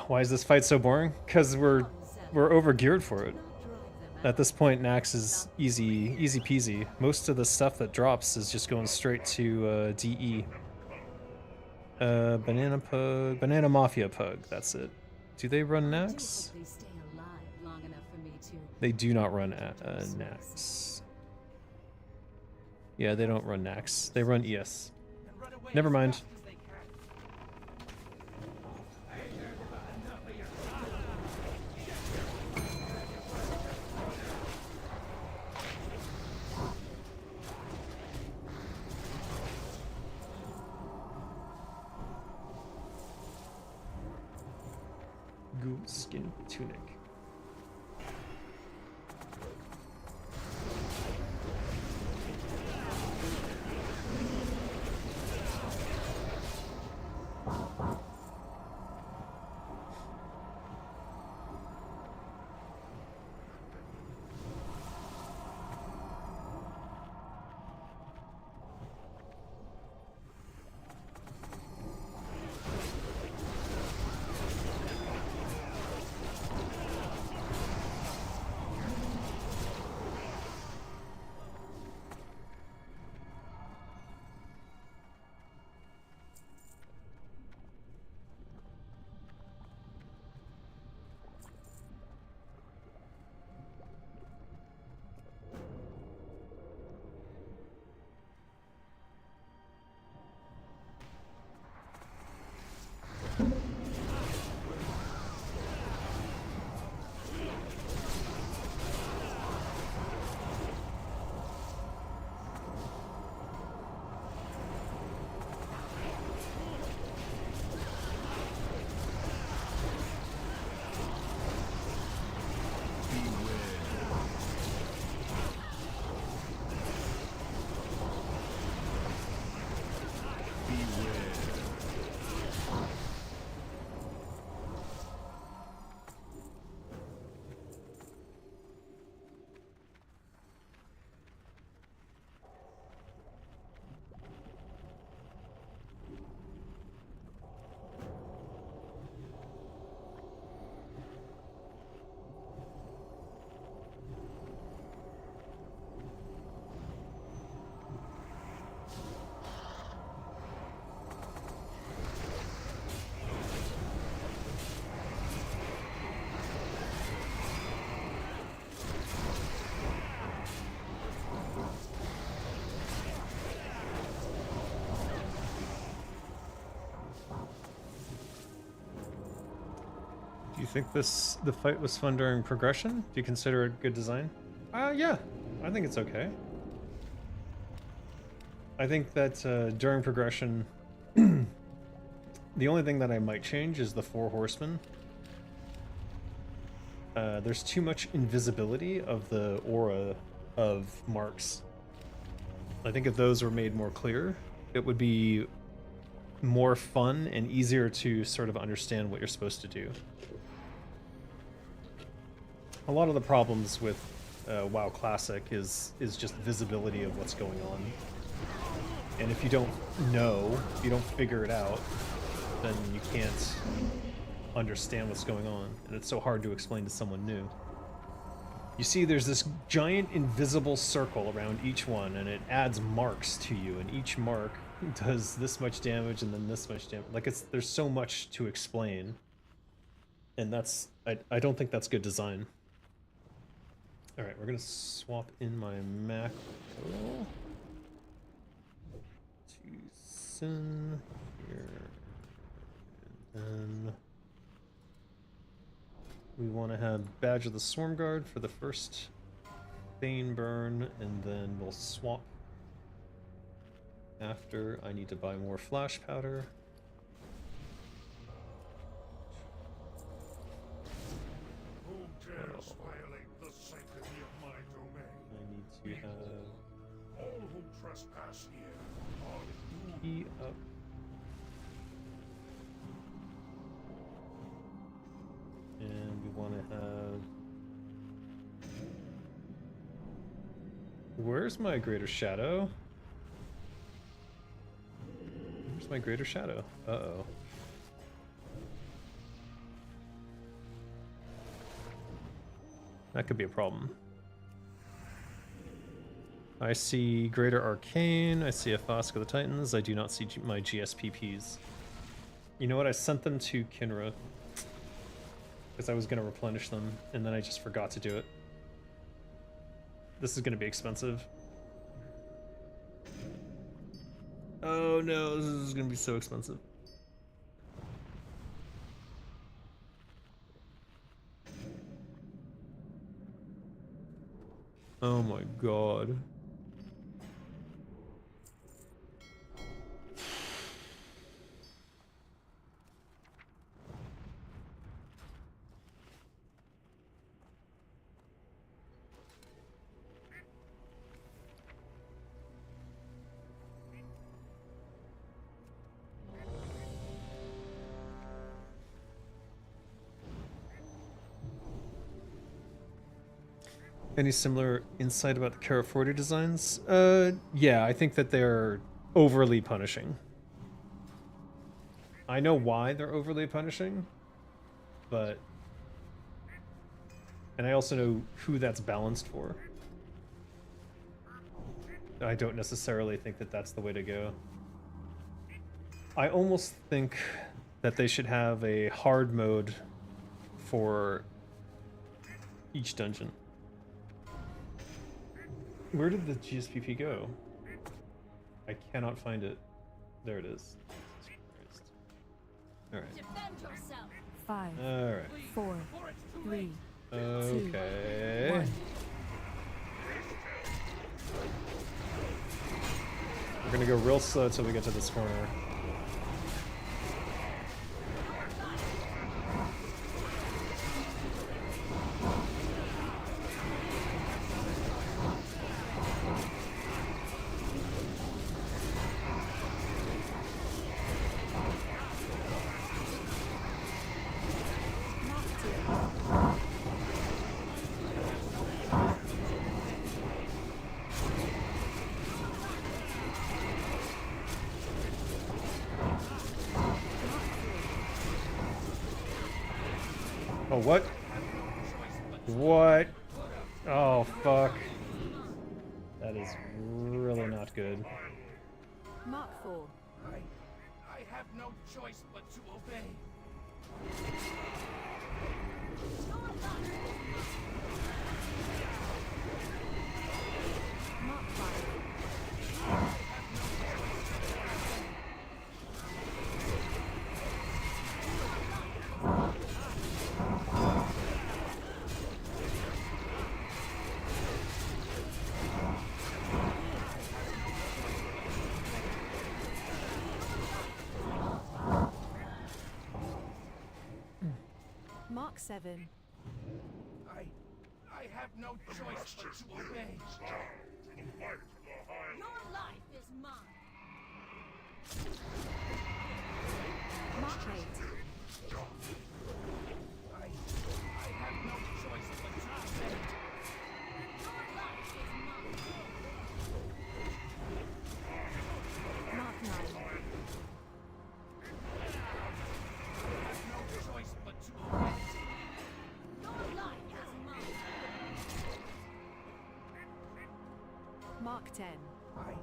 Why is this fight so boring? Because we're over geared for it. At this point, Naxx is easy peasy. Most of the stuff that drops is just going straight to DE. Banana Pug, Banana Mafia Pug. That's it. Do they run Naxx? They do not run Naxx. Yeah, they don't run Naxx. They run ES. Never mind. Skin tunic. you think the fight was fun during progression? Do you consider it good design? Yeah, I think it's okay. I think that during progression, the only thing that I might change is the 4 horsemen. There's too much invisibility of the aura of marks. I think if those were made more clear, it would be more fun and easier to sort of understand what you're supposed to do. A lot of the problems with WoW Classic is just visibility of what's going on. And if you don't know, if you don't figure it out, then you can't understand what's going on. And it's so hard to explain to someone new. You see, there's this giant invisible circle around each one, and it adds marks to you, and each mark does this much damage and then this much damage. Like, there's so much to explain. And that's, I don't think that's good design. Alright, we're gonna swap in my macro to Sin here. And then we want to have Badge of the Swarm Guard for the first Bane burn, and then we'll swap after. I need to buy more flash powder. Who dares violate the sanctity of my domain? I need to have All who trespass here are doomed. E up. And we want to have... Where's my Greater Shadow? Where's my Greater Shadow? Uh-oh. That could be a problem. I see Greater Arcane, I see a Flask of the Titans, I do not see my GSPPs. You know what, I sent them to Kinra. Because I was going to replenish them, and then I just forgot to do it. This is going to be expensive. Oh no, this is going to be so expensive. Oh my god. Any similar insight about the Cara 40 designs? Yeah, I think that they're overly punishing. I know why they're overly punishing, but... And I also know who that's balanced for. I don't necessarily think that that's the way to go. I almost think that they should have a hard mode for each dungeon. Where did the GSPP go? I cannot find it. There it is. Alright. Defend yourself. 5, Alright. 4, 3, Okay. 1. We're gonna go real slow till we get to this corner. Oh, what? What? Oh, fuck. That is really not good. Mark 4. I have no choice but to obey. Mark 5. Mark 7. I have no choice but to obey. Your life is mine. Mark 8. I have no choice but to obey. Your life is mine. Mark 9. I have no choice but to obey. Your life is mine. Mark 10. I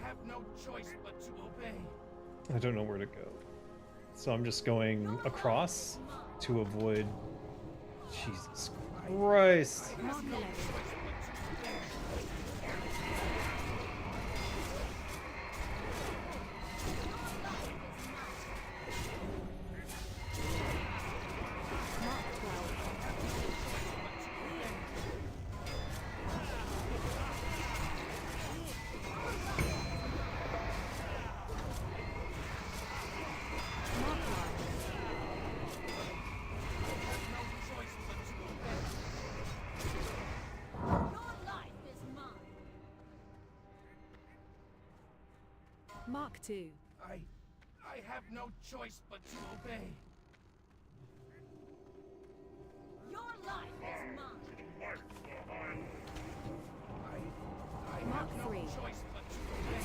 have no choice but to obey. I don't know where to go. So I'm just going across to avoid... Jesus Christ! Mark 11. Mark 12. Mark 1. Choice but to obey. Your life is mine. Mark 2. I have no choice but to obey. Your life is mine. I Mark have no 3. choice but to obey.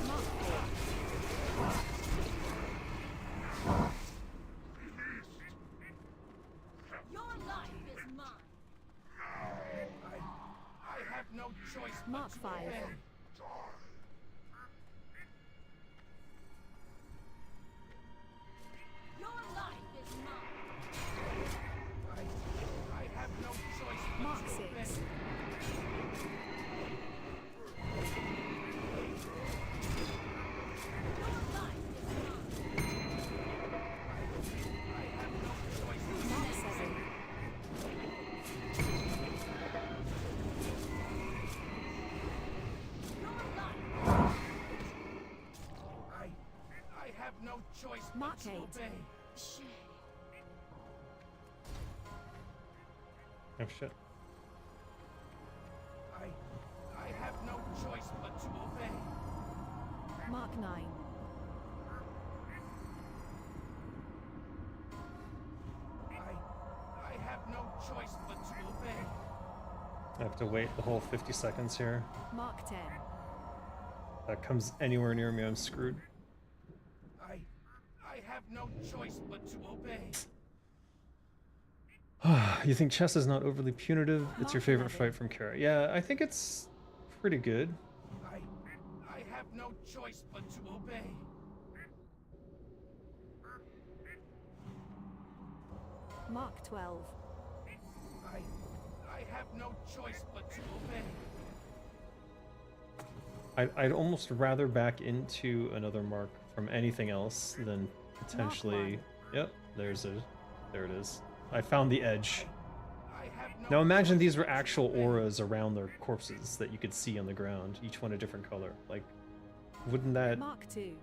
Mark 4. Your life is mine. I have no choice but Mark to 5. obey. Your life is mine. I have no choice but Mark to 6. obey. Your life is mine. I have no choice but Mark 7. Your life. I have no choice Mark but to 8. obey. Oh shit. I have no choice but to obey. Mark 9. I have no choice but to obey. I have to wait the whole 50 seconds here. Mark 10. If that comes anywhere near me, I'm screwed. I have no choice but to obey. You think chess is not overly punitive? It's your Mark favorite 11. fight from Kara. Yeah, I think it's pretty good. I have no choice but to obey. Mark 12. I have no choice but to obey. I'd almost rather back into another mark from anything else than potentially... Yep, there it is. I found the edge. I have no Now imagine choice these were but to actual obey. auras around their corpses that you could see on the ground, each one a different color. Like, wouldn't that... Mark 2.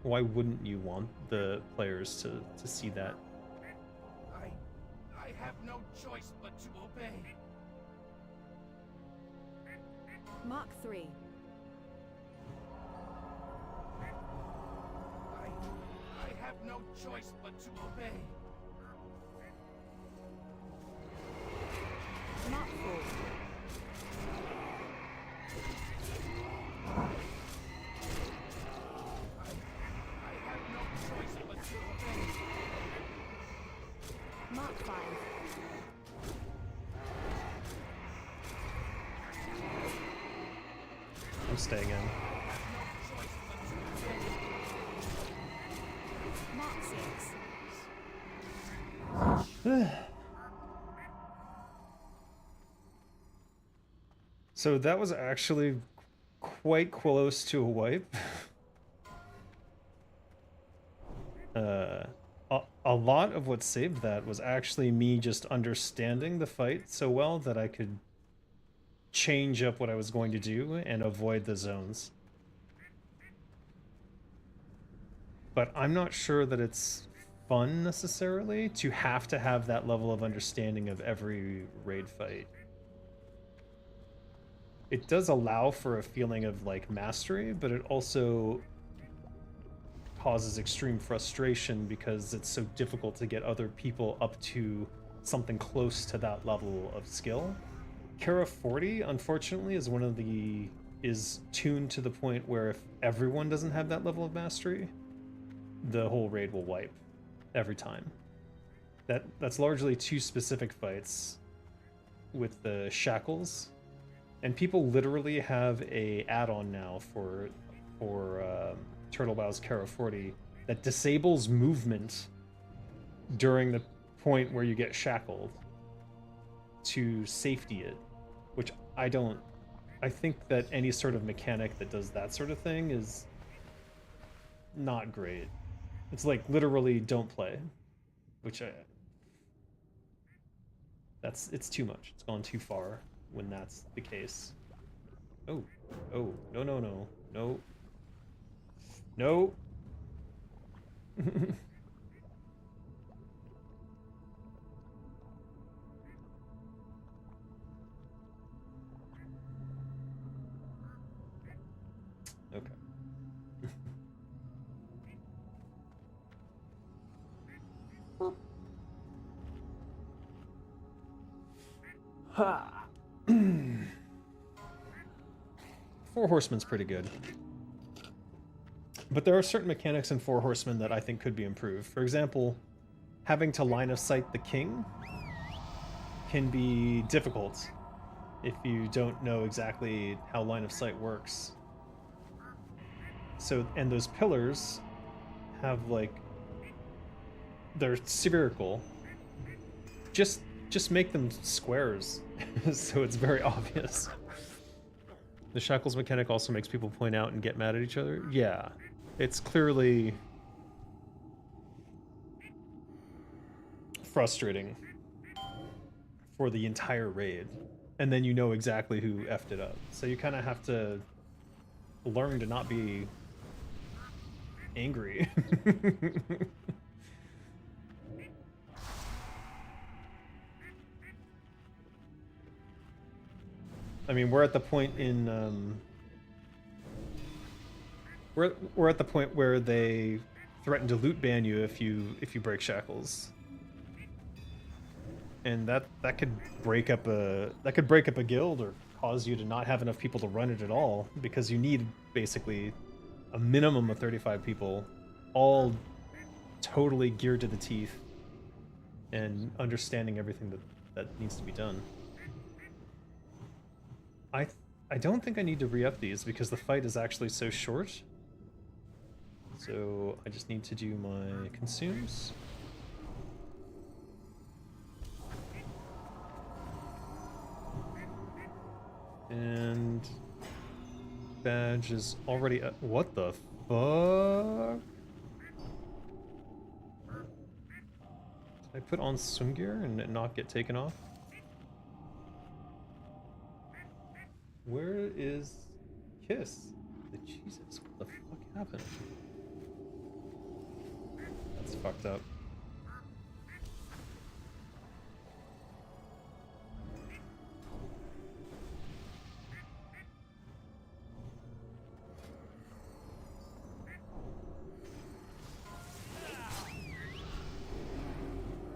Why wouldn't you want the players to see that? I have no choice but to obey. Mark 3. I have no choice but to obey. Mark 4. I have no choice but to obey. Mark 5. I'm staying in. I have no choice but to obey. Mark 6. So that was actually quite close to a wipe. A lot of what saved that was actually me just understanding the fight so well that I could change up what I was going to do and avoid the zones. But I'm not sure that it's fun necessarily to have that level of understanding of every raid fight. It does allow for a feeling of like mastery, but it also causes extreme frustration because it's so difficult to get other people up to something close to that level of skill. Kara 40, unfortunately, is tuned to the point where if everyone doesn't have that level of mastery, the whole raid will wipe every time. That's largely 2 specific fights with the shackles, and people literally have a add-on now for Turtle Bow's Kara 40 that disables movement during the point where you get shackled to safety it, which I think that any sort of mechanic that does that sort of thing is not great. It's like literally don't play, which it's too much. It's gone too far when that's the case. Oh, no. No. Okay. Four Horsemen's pretty good. But there are certain mechanics in Four Horsemen that I think could be improved. For example, having to line of sight the king can be difficult if you don't know exactly how line of sight works. So, and those pillars have like, they're spherical. Just make them squares so it's very obvious. The shackles mechanic also makes people point out and get mad at each other. Yeah, it's clearly frustrating for the entire raid. And then you know exactly who effed it up. So you kind of have to learn to not be angry. I mean, we're at the point in we're at the point where they threaten to loot ban you if you break shackles, and that could break up a guild or cause you to not have enough people to run it at all, because you need basically a minimum of 35 people, all totally geared to the teeth and understanding everything that needs to be done. I don't think I need to re-up these because the fight is actually so short. So I just need to do my consumes. And badge is already up. What the fuck? Did I put on swim gear and it not get taken off? Where is Kiss? Jesus, what the fuck happened? That's fucked up.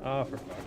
Oh, for fuck.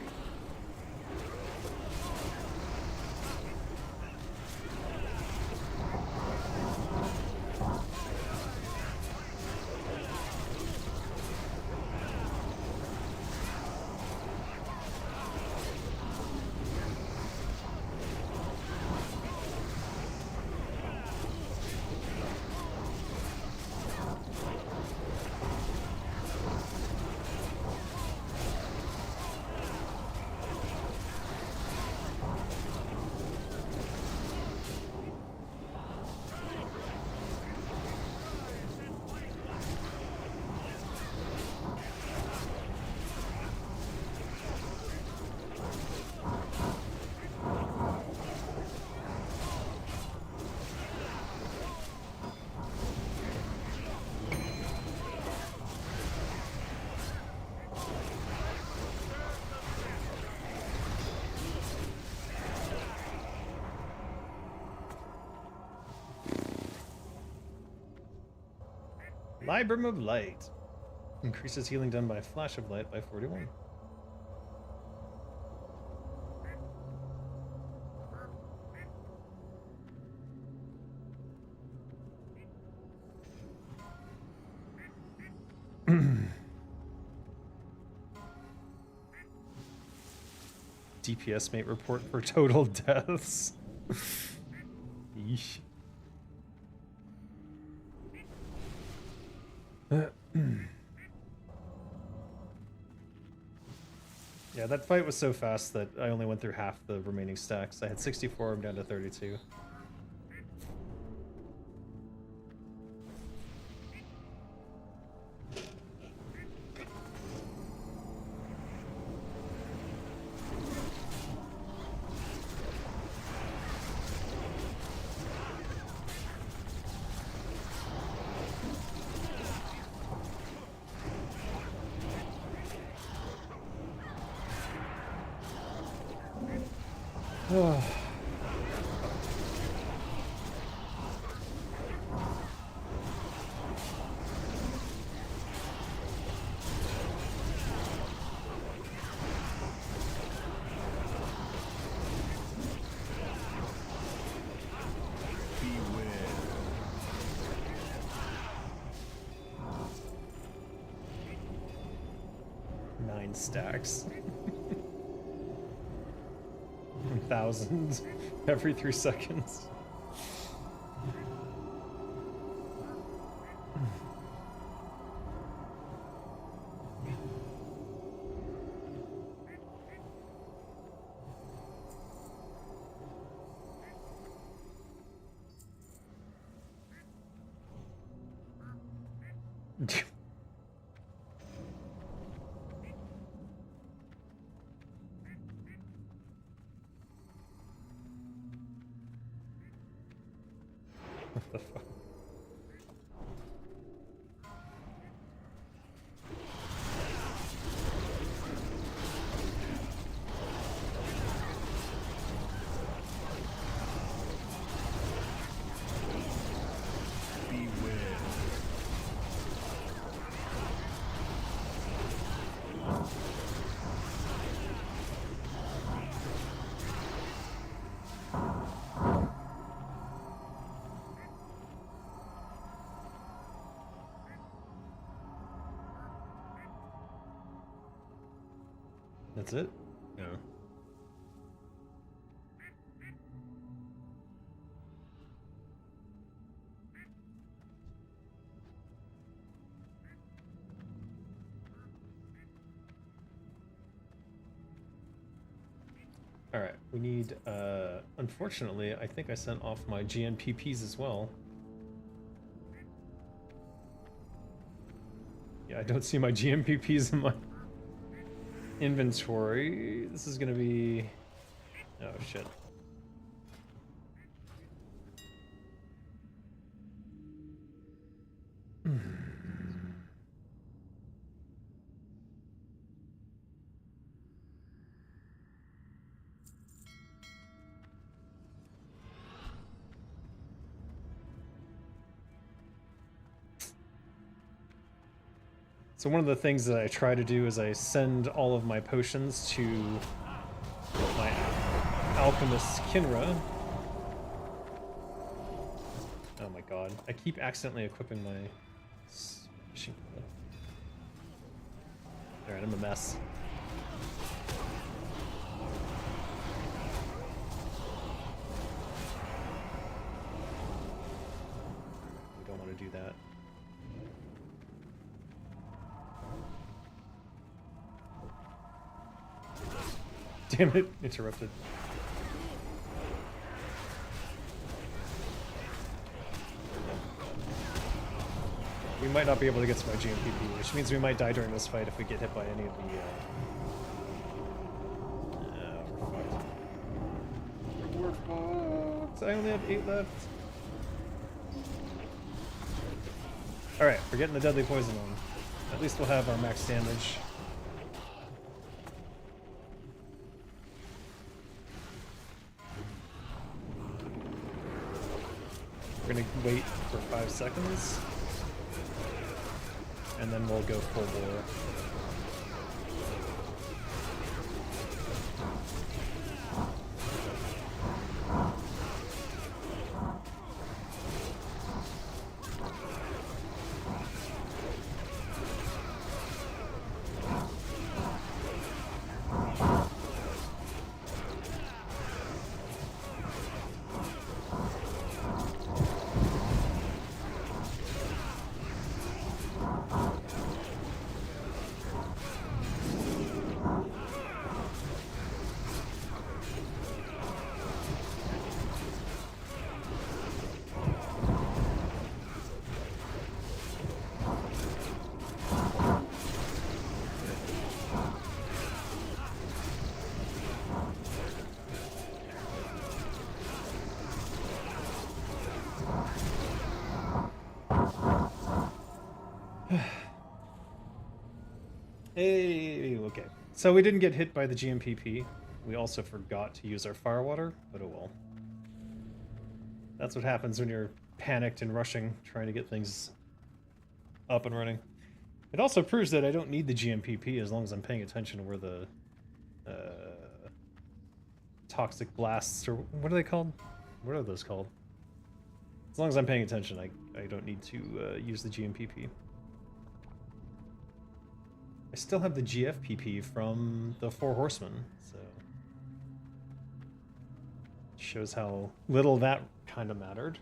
Librum of Light. Increases healing done by a flash of light by 41. DPS mate report for total deaths. Yeesh. Yeah, that fight was so fast that I only went through half the remaining stacks. I had 64, I'm down to 32. Stacks. 1,000 every 3 seconds. What the fuck? That's it? No. Alright, we need, unfortunately, I think I sent off my GNPPs as well. Yeah, I don't see my GMPPs in my inventory. This is gonna be... oh shit. So one of the things that I try to do is I send all of my potions to my alchemist Kinra. Oh my god, I keep accidentally equipping my machine. Alright, I'm a mess. We don't want to do that. Damn it, interrupted. We might not be able to get to my GMPP, which means we might die during this fight if we get hit by any of the... we're fucked. I only have 8 left. Alright, we're getting the deadly poison on. At least we'll have our max damage. We're gonna wait for 5 seconds. and then we'll go full bore. Hey, okay. So we didn't get hit by the GMPP. We also forgot to use our firewater, but oh well. That's what happens when you're panicked and rushing, trying to get things up and running. It also proves that I don't need the GMPP as long as I'm paying attention to where the toxic blasts, or what are they called? What are those called? As long as I'm paying attention, I don't need to use the GMPP. I still have the GFPP from the Four Horsemen, so shows how little that kind of mattered.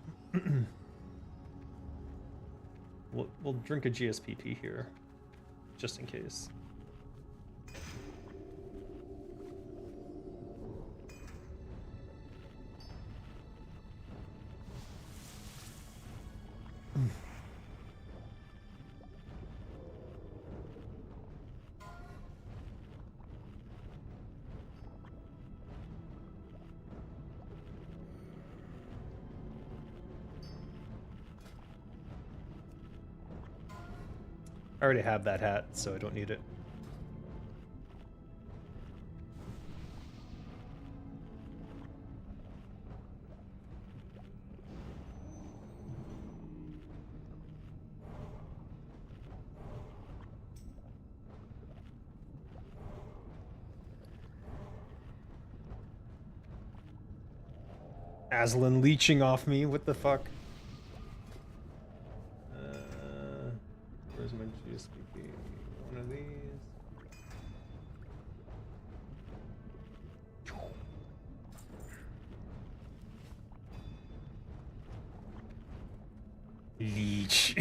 We'll drink a GSPP here, just in case. I already have that hat, so I don't need it. Aslan leeching off me, what the fuck? Where's my GSPP? One of these. Leech.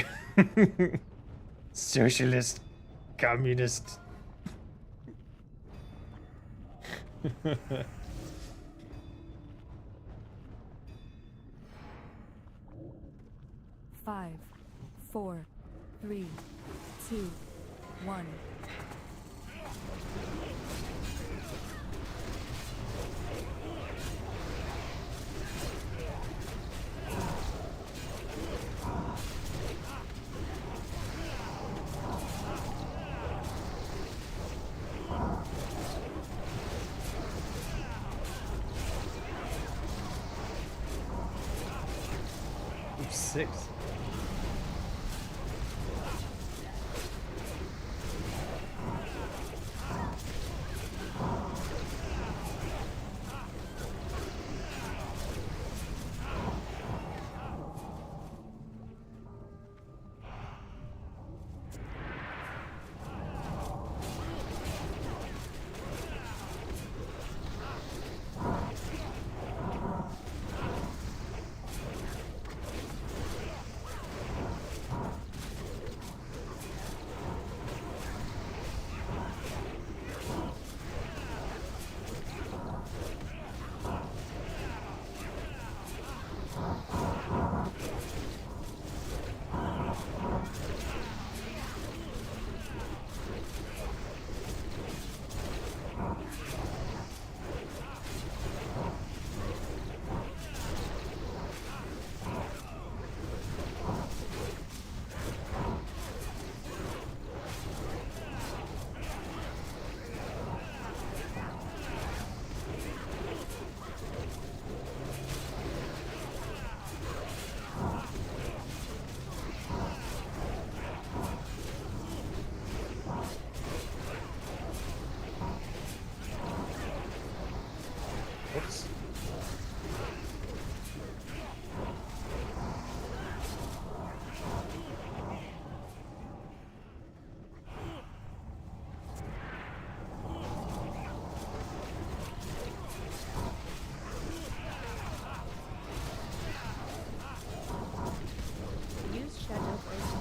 Socialist. Communist. Five, 4, 3, 2, 1. Oops, 6. Whoops. Use shadow person.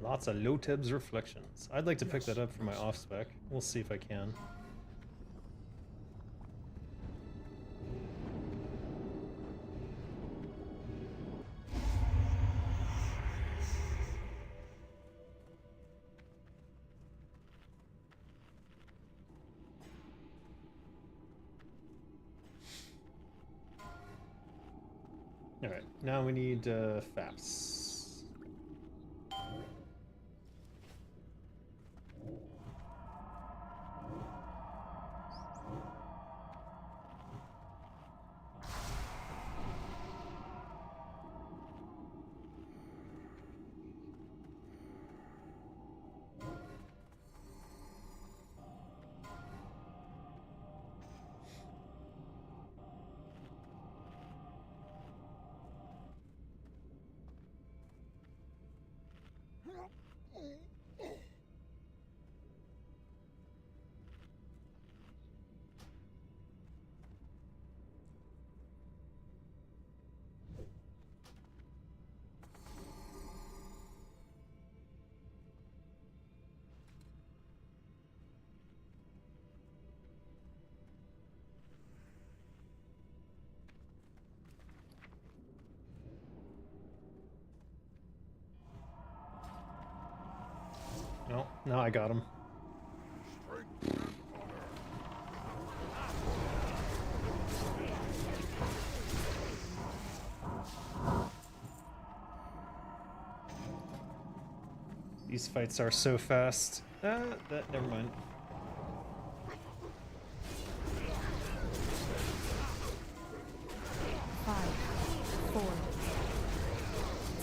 Lots of Loteb's reflections. I'd like to pick that up for my off spec. We'll see if I can. Alright, now we need FAPS. No, now I got him. Strength and honor. These fights are so fast. Never mind. Five, 4,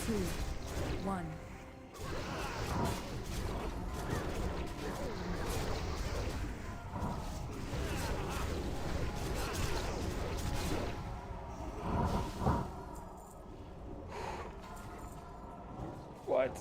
2, 1. What?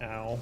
Ow.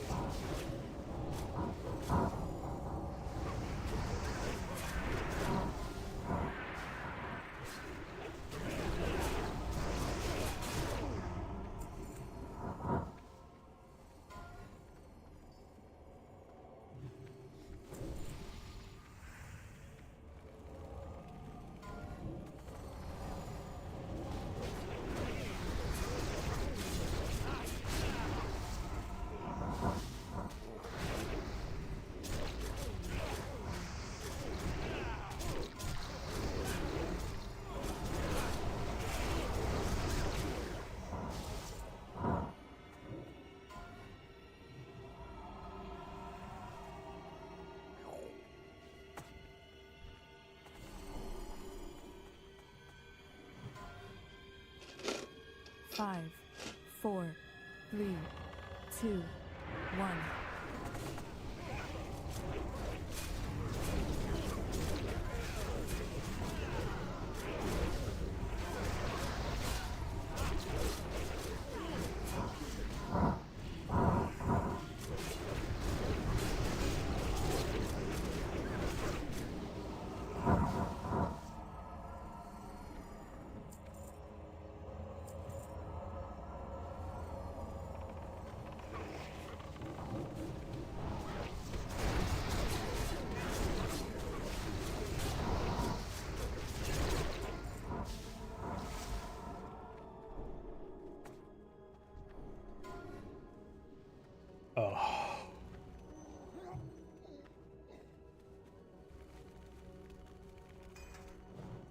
Five, 4, 3, 2, 1.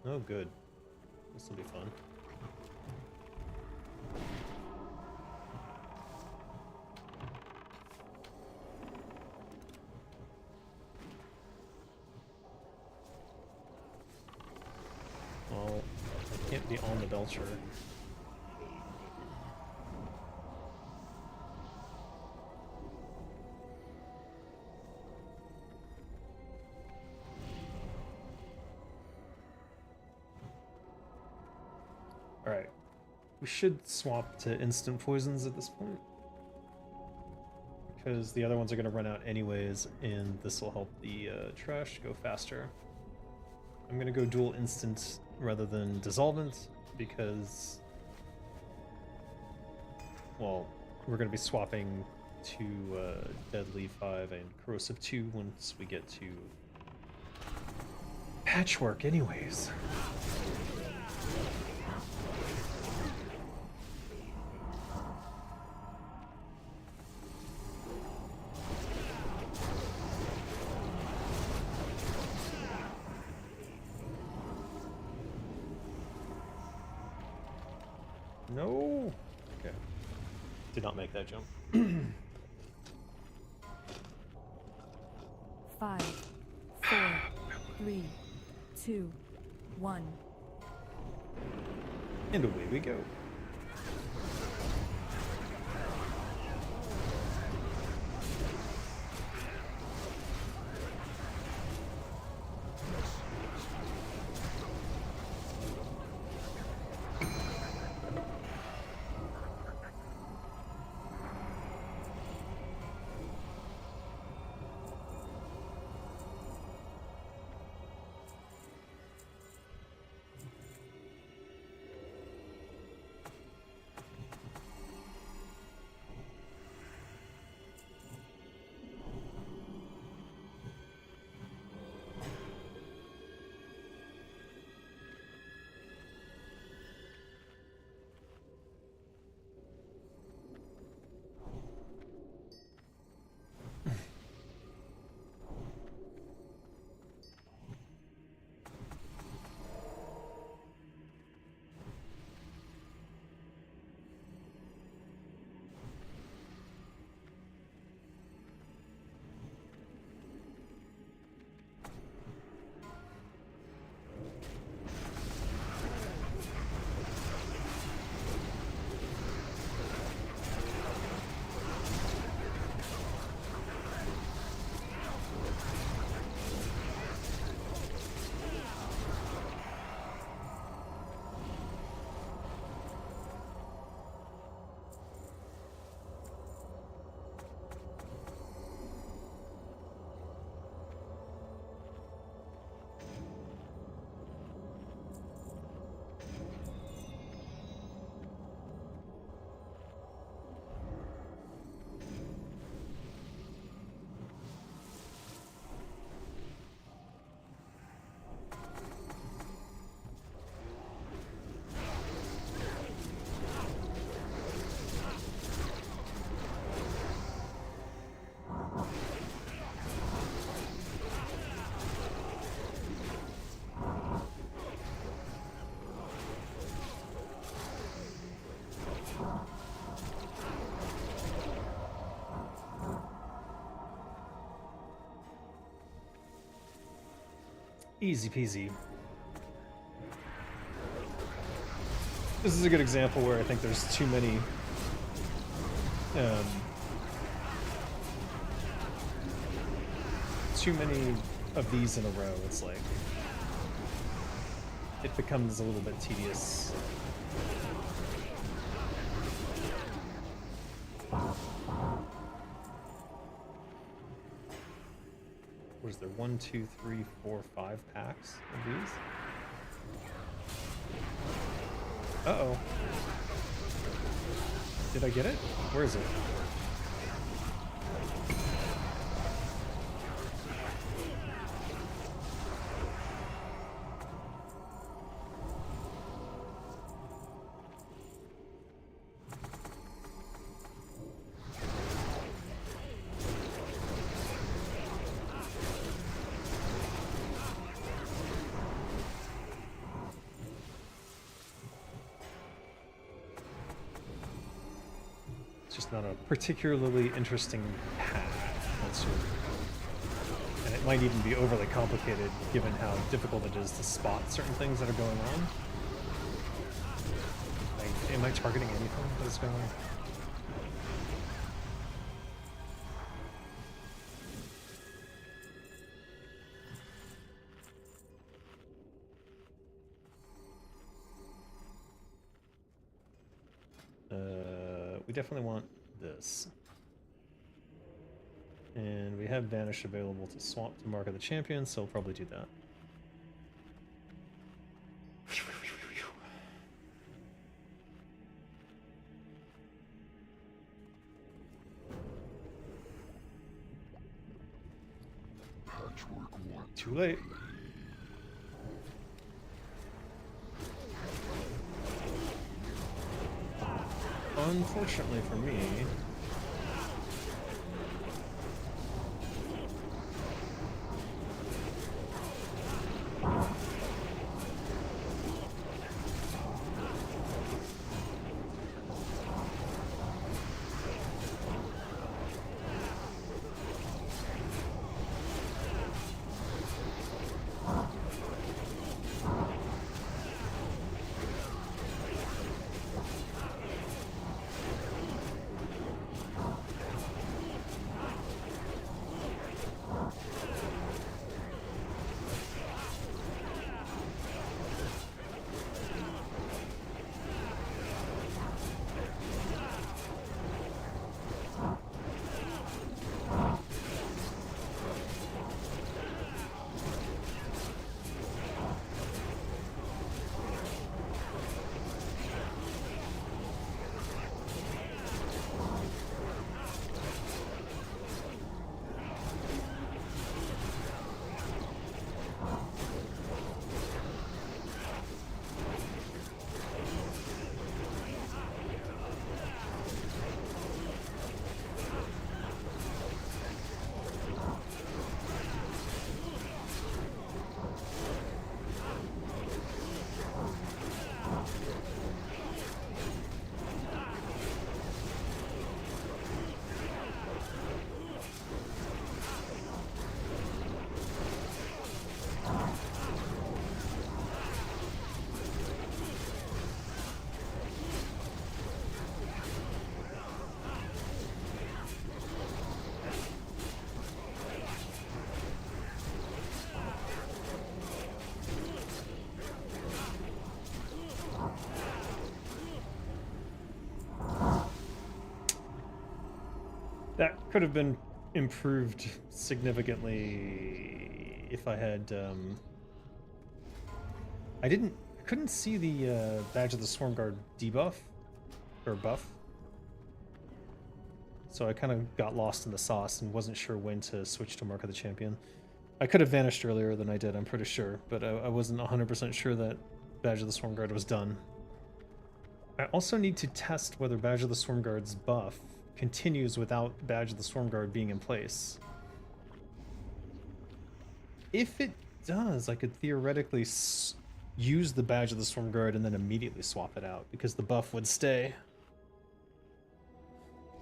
Oh, good. This will be fun. Well, I can't be on the Belcher. Alright. We should swap to instant poisons at this point. Because the other ones are going to run out anyways, and this will help the trash go faster. I'm going to go dual instant rather than dissolvent, because... well, we're going to be swapping to Deadly 5 and Corrosive 2 once we get to Patchwork anyways. No! Okay. Did not make that jump. 5, 4, 3, 2, 1. And away we go. Easy peasy. This is a good example where I think there's too many of these in a row. It's like it becomes a little bit tedious. What is there? 1, 2, 3, 4, 5 packs of these? Uh-oh. Did I get it? Where is it? just not a particularly interesting path once you're... And it might even be overly complicated given how difficult it is to spot certain things that are going on. Like, am I targeting anything that is going on? We definitely want this. And we have Vanish available to swap to Mark of the Champion, so we'll probably do that. Too late. Unfortunately for me, that could have been improved significantly if I had, I couldn't see the Badge of the Swarm Guard debuff, or buff. So I kind of got lost in the sauce and wasn't sure when to switch to Mark of the Champion. I could have vanished earlier than I did, I'm pretty sure, but I wasn't 100% sure that Badge of the Swarm Guard was done. I also need to test whether Badge of the Swarm Guard's buff continues without Badge of the Swarm Guard being in place. If it does, I could theoretically use the Badge of the Swarm Guard and then immediately swap it out, because the buff would stay.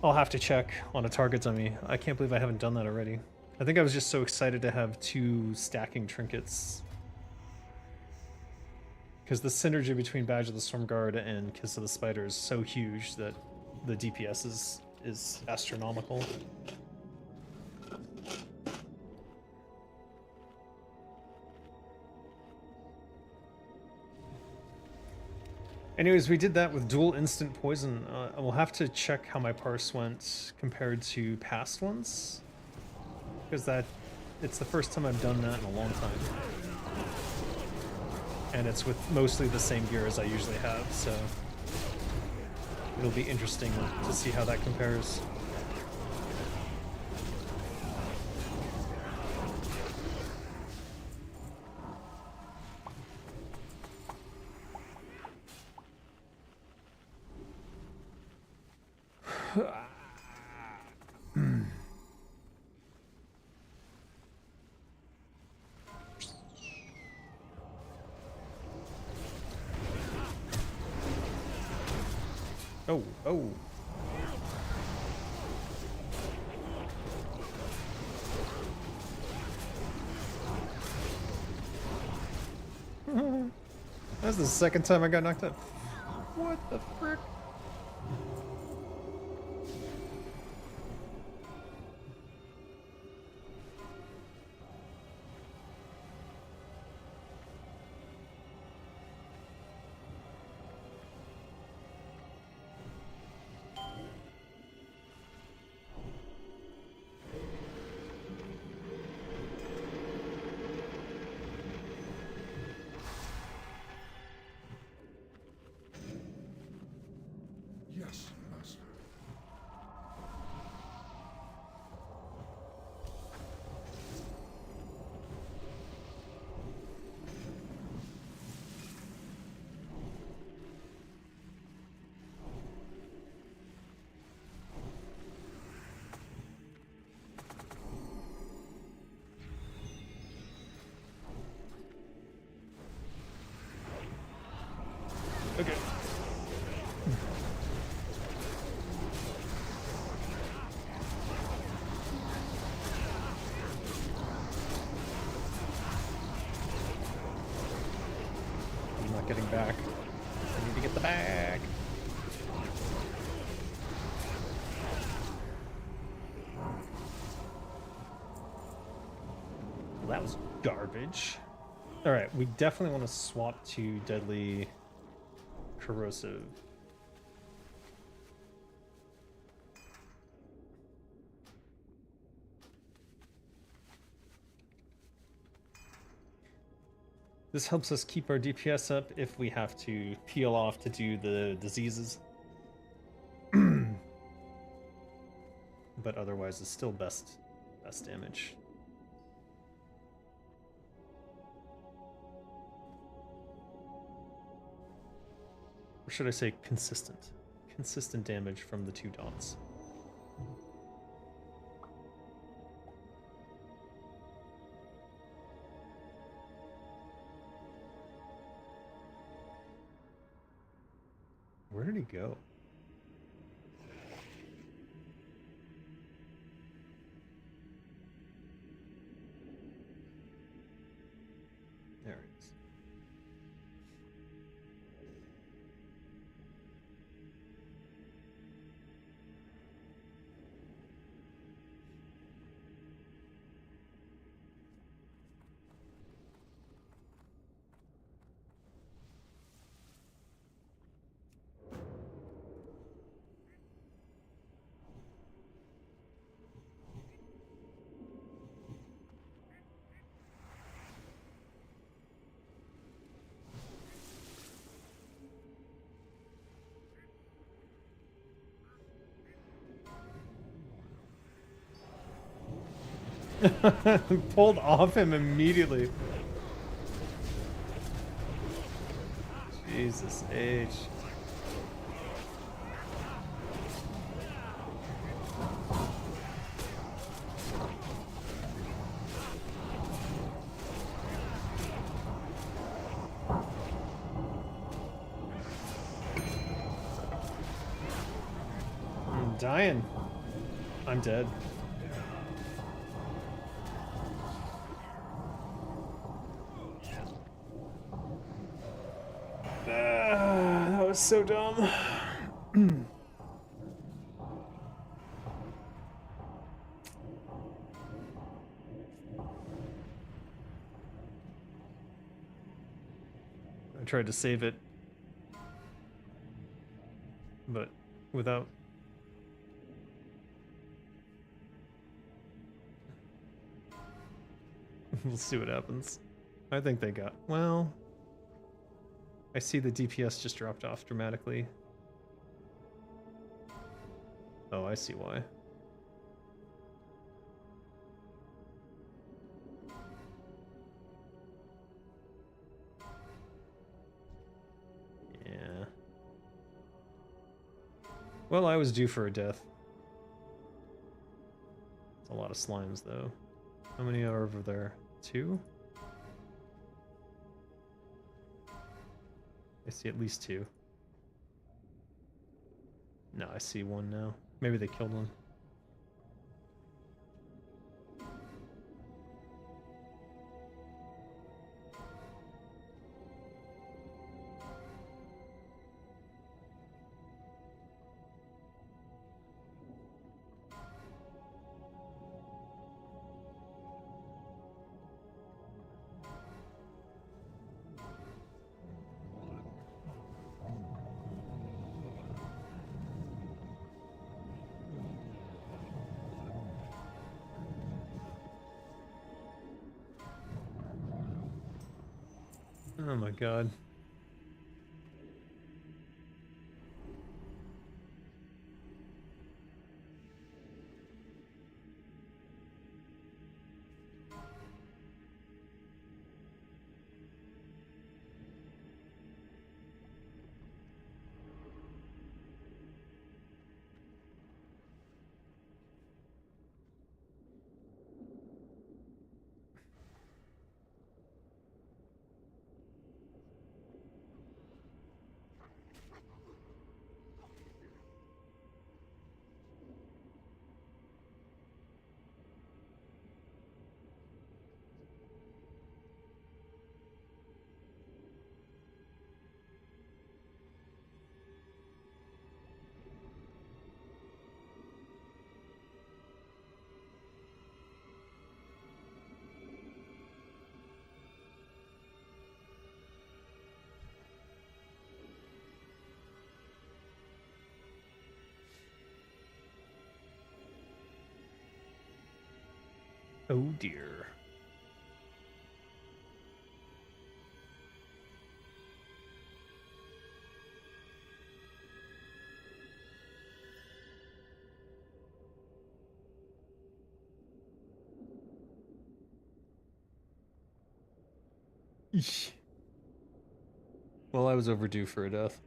I'll have to check on a target dummy. I can't believe I haven't done that already. I think I was just so excited to have 2 stacking trinkets. Because the synergy between Badge of the Storm Guard and Kiss of the Spider is so huge that the DPS is astronomical. Anyways, we did that with dual instant poison. I will have to check how my parse went compared to past ones, because it's the first time I've done that in a long time, and it's with mostly the same gear as I usually have, so it'll be interesting to see how that compares. Oh. That's the second time I got knocked up. What the frick? Yes, master. Okay. I'm not getting back. I need to get the bag. Well, that was garbage. All right, we definitely want to swap to deadly corrosive. This helps us keep our DPS up if we have to peel off to do the diseases. But otherwise, it's still best damage. Or should I say consistent? Consistent damage from the 2 dots. Where did he go? There it is. Pulled off him immediately. Jesus H. I'm dying. I'm dead. That was so dumb. I tried to save it, but without. We'll see what happens. I think they got. Well, I see the DPS just dropped off dramatically. Oh, I see why. Yeah. Well, I was due for a death. It's a lot of slimes, though. How many are over there? 2? I see at least 2. No, I see 1 now. Maybe they killed one. Oh my god. Oh dear. Eesh. Well, I was overdue for a death.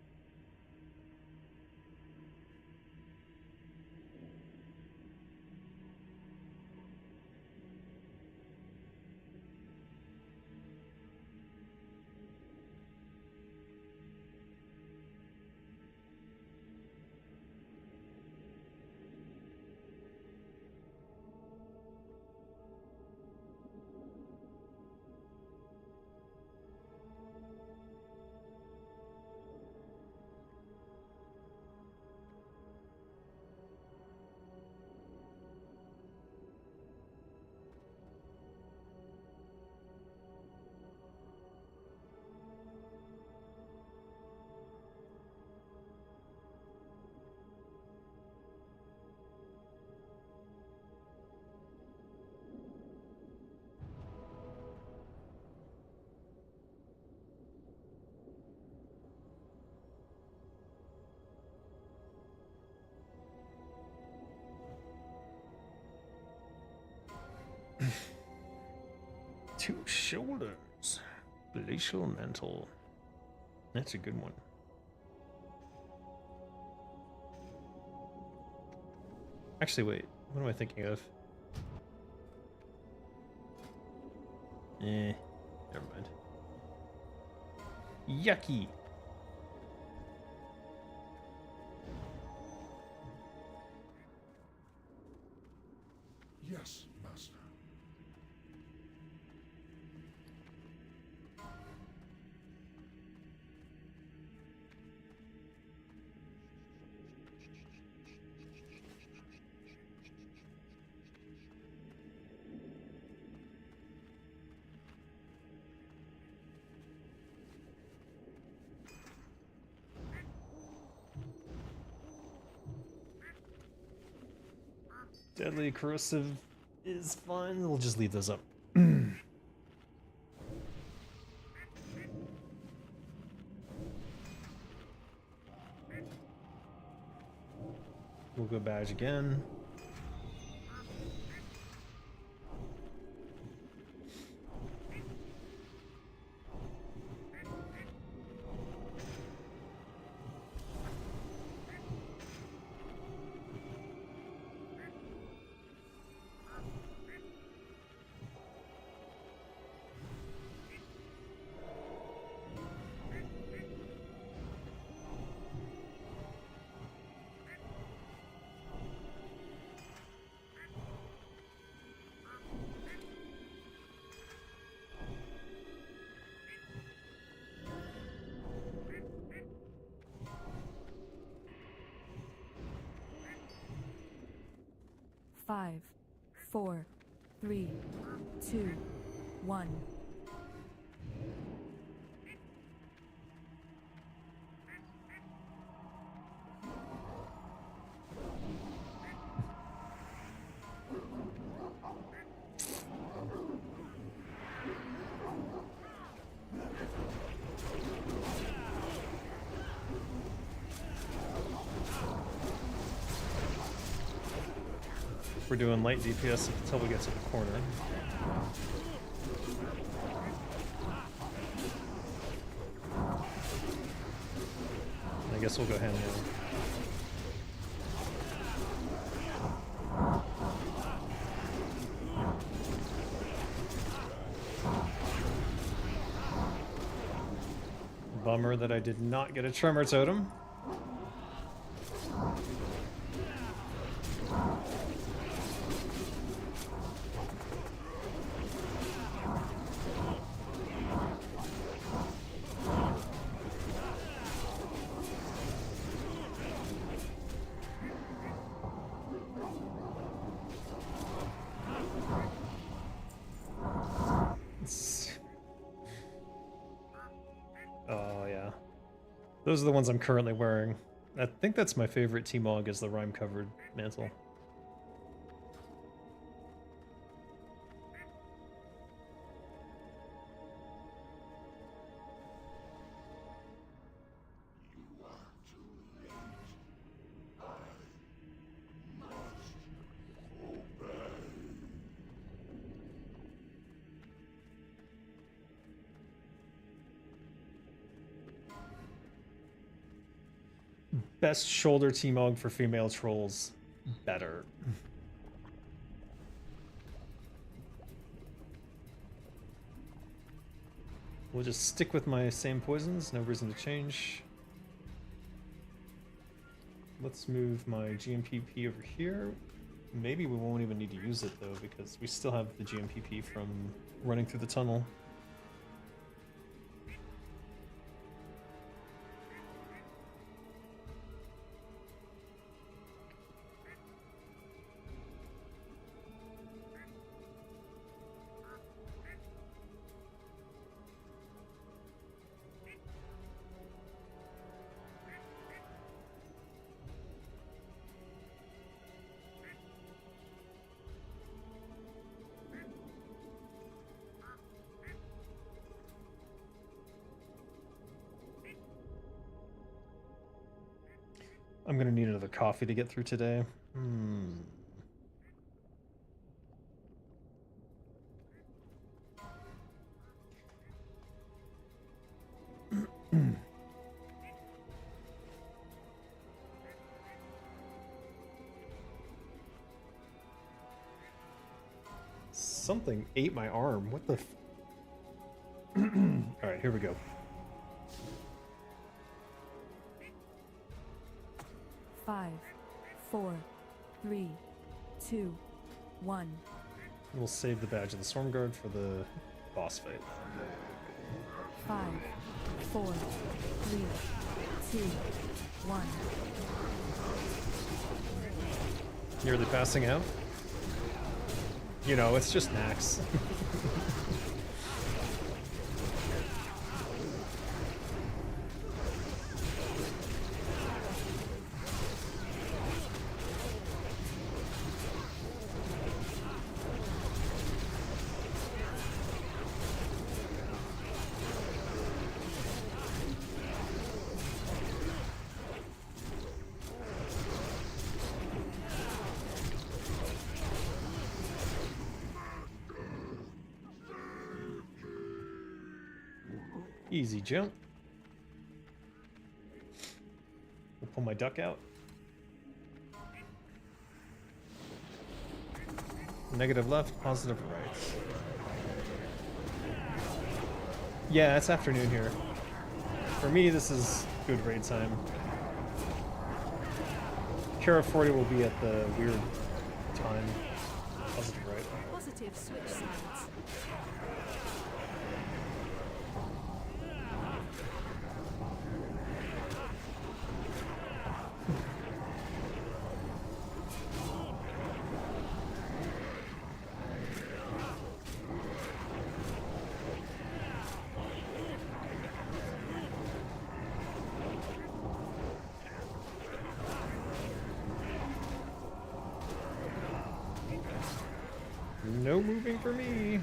Two shoulders. Glacial mantle. That's a good one. Actually, wait. What am I thinking of? Never mind. Yucky. Yes, master. Deadly corrosive is fine. We'll just leave those up. We'll go badge again. Five, four, three, two, one. We're doing light DPS until we get to the corner. I guess we'll go hand now. Bummer that I did not get a tremor totem. Oh yeah, those are the ones I'm currently wearing. I think that's my favorite T-Mog is the rime-covered mantle. Best shoulder T-Mog for female trolls. Better. We'll just stick with my same poisons, no reason to change. Let's move my GMPP over here. Maybe we won't even need to use it though, because we still have the GMPP from running through the tunnel. I'm gonna need another coffee to get through today. Something ate my arm. What the f— Alright, here we go. Five, 4, 3, 2, 1. We'll save the badge of the Storm Guard for the boss fight. 5, 4, 3, 2, 1. Nearly passing out? You know, it's just Naxx. Easy jump. We'll pull my duck out. Negative left, positive right. Yeah, it's afternoon here. For me, this is good raid time. Kara 40 will be at the weird time. Positive right. Positive switch sides. No moving for me.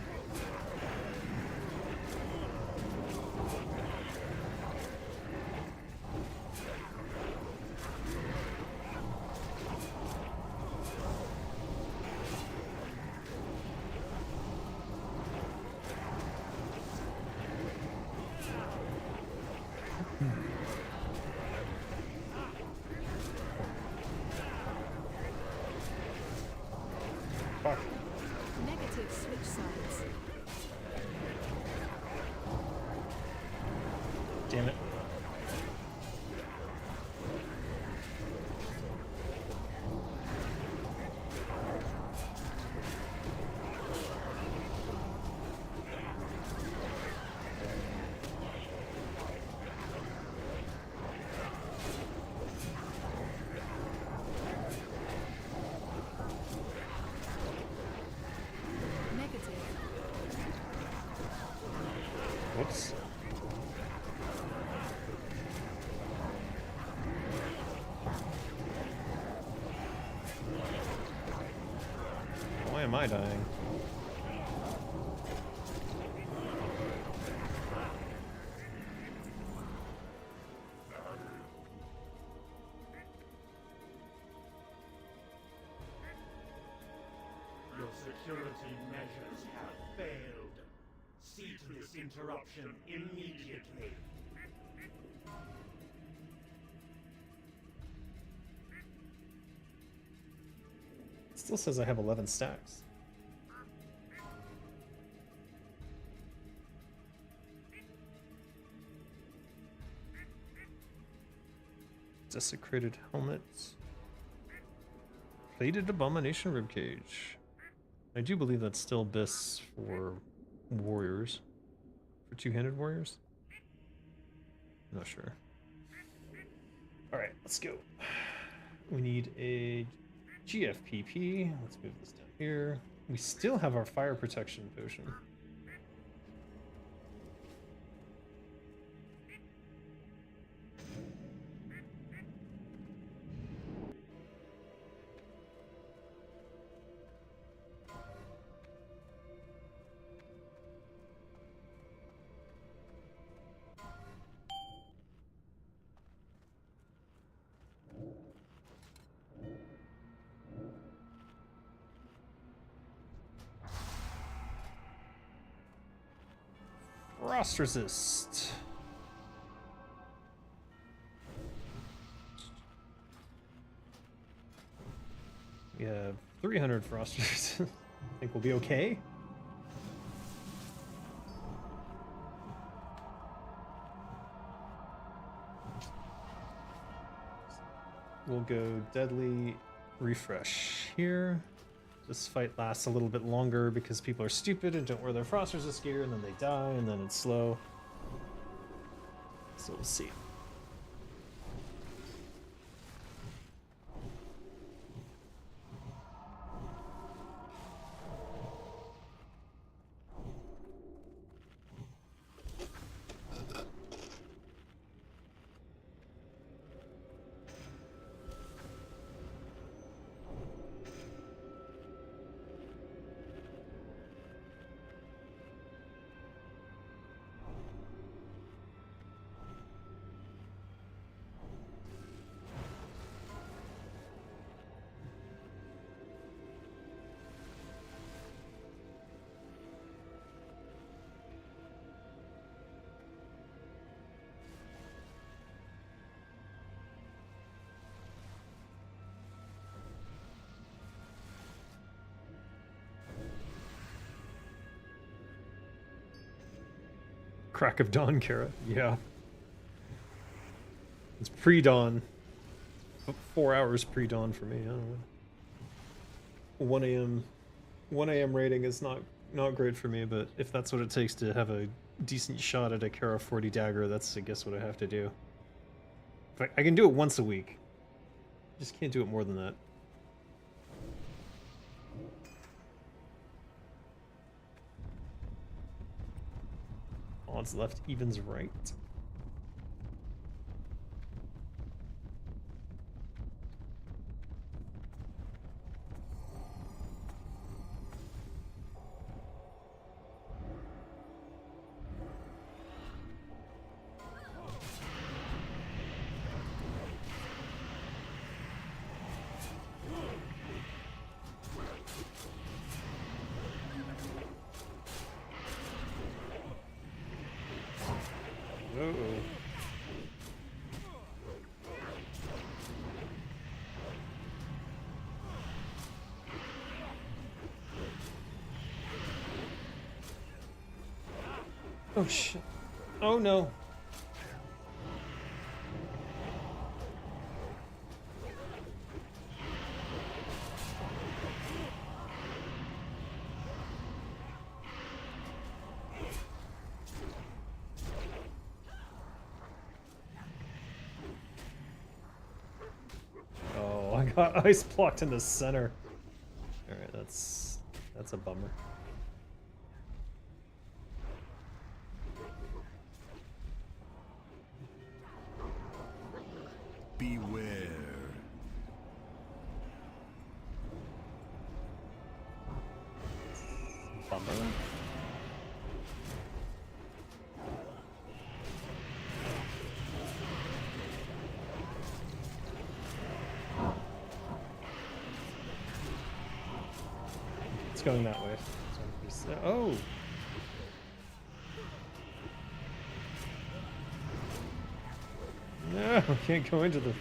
Fuck. Negative switch sides. Damn it. Negative. Whoops. Why am I dying? Your security measures have failed. See to this interruption immediately. It still says I have 11 stacks. Desecrated helmets. Plated abomination ribcage. I do believe that's still BIS for warriors. For two-handed warriors? Not sure. Alright, let's go. We need a GFPP. Let's move this down here. We still have our fire protection potion. Frost resist. We have 300 frost resist. I think we'll be okay. We'll go deadly refresh here. This fight lasts a little bit longer because people are stupid and don't wear their frost resist gear, and then they die, and then it's slow. So we'll see. Crack of dawn, Kara. Yeah. It's pre-dawn. 4 hours pre-dawn for me. I don't know. 1 a.m. 1 a.m. rating is not great for me, but if that's what it takes to have a decent shot at a Kara 40 dagger, that's I guess what I have to do. I can do it once a week. Just can't do it more than that. Odds left, evens right. Uh-oh. Oh shit. Oh no. Oh, I got ice blocked in the center. Alright, that's a bummer. Beware. Bummer. It's going that way. Oh! No, I can't go into the...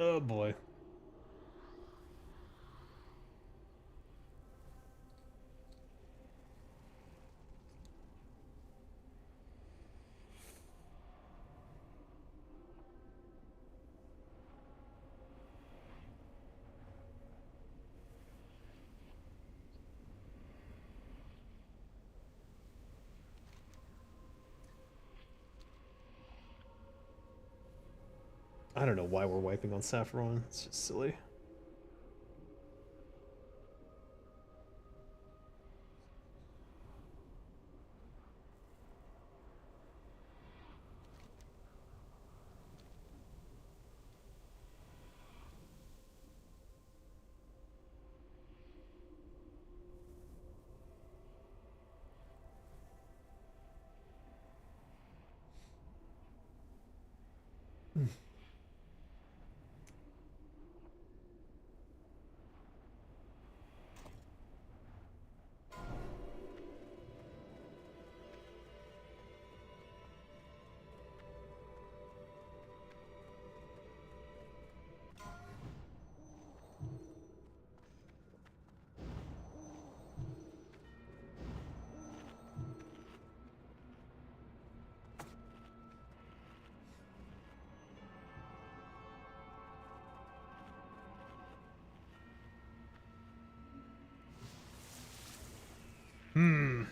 Oh boy. I don't know why we're wiping on Saffron. It's just silly. Hmm.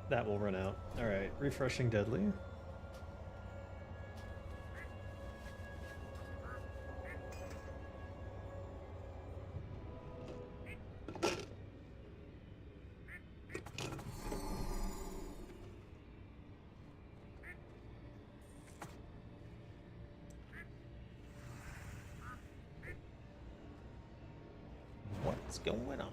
That will run out. Alright, refreshing deadly. What's going on?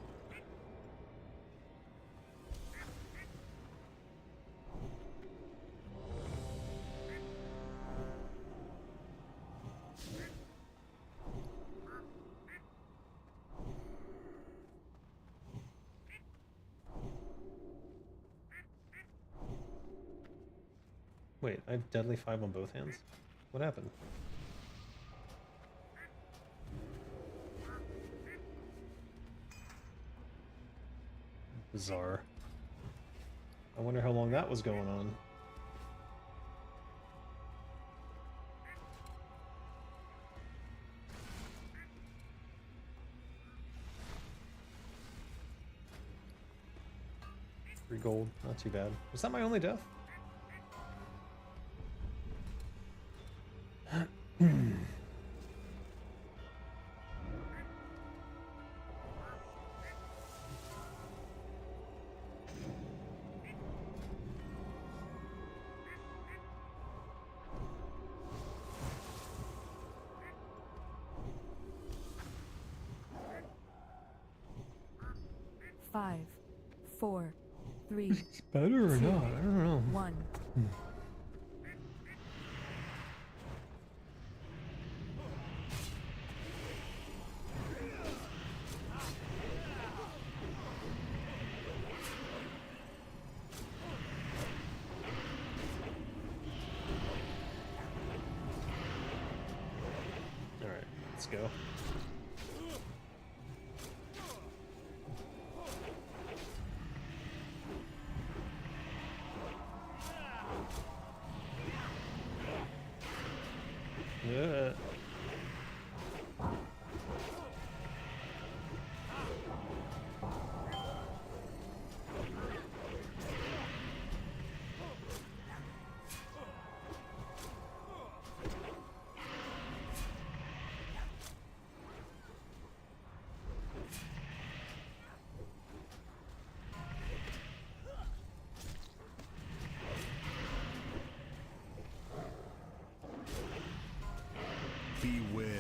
Wait, I have Deadly 5 on both hands? What happened? Bizarre. I wonder how long that was going on. Free gold, not too bad. Was that my only death? Five, four, three, It's better or not? I don't know. 1. All right, let's go. Yeah. Beware.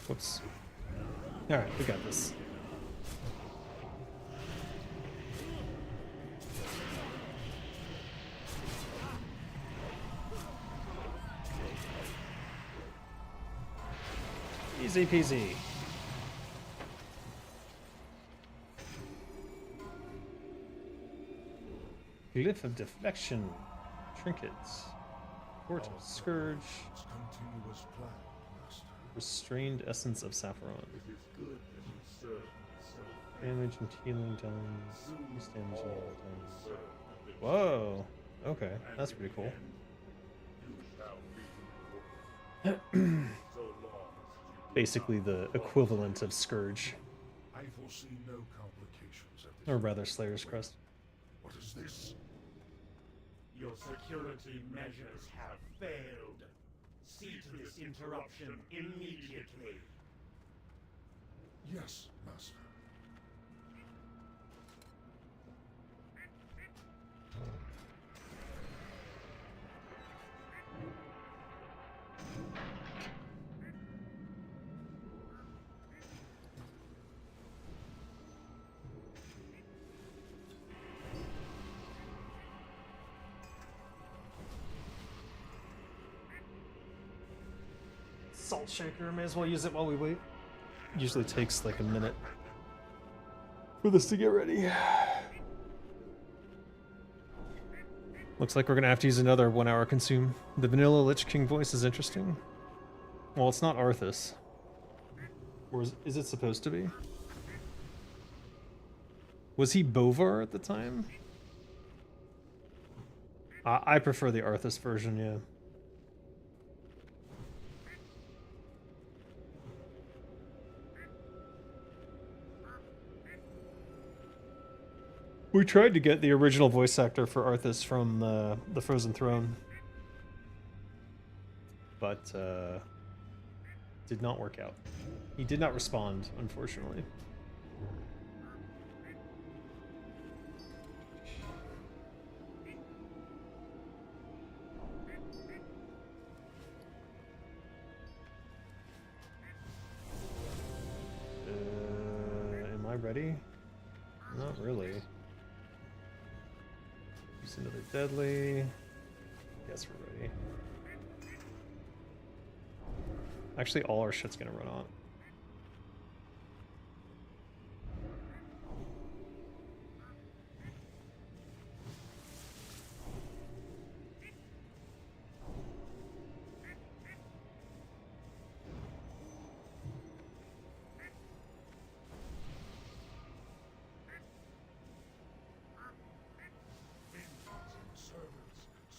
Whoops. All right, we got this. Easy peasy. Glyph of deflection. Trinkets. Portal. Scourge. Its continuous plan, Master. Restrained essence of saffron. It is good that you serve yourself. Damage and healing times. Increased damage and healing times. Serve the Whoa. Okay, that's pretty cool. you shall be rewarded. So long as you do Basically the equivalent of Scourge. I foresee no complications at this. Or rather, Slayer's Crest. What is this? Your security measures have failed. See to this interruption immediately. Yes, Master. Salt shaker, may as well use it while we wait. Usually takes like a minute for this to get ready. Looks like we're gonna have to use another 1 hour consume. The vanilla Lich King voice is interesting. Well, it's not Arthas. Or is it supposed to be? Was he Bovar at the time? I prefer the Arthas version, yeah. We tried to get the original voice actor for Arthas from the Frozen Throne, but did not work out. He did not respond, unfortunately. Am I ready? Not really. Use another deadly. Guess we're ready. Actually, all our shit's gonna run on.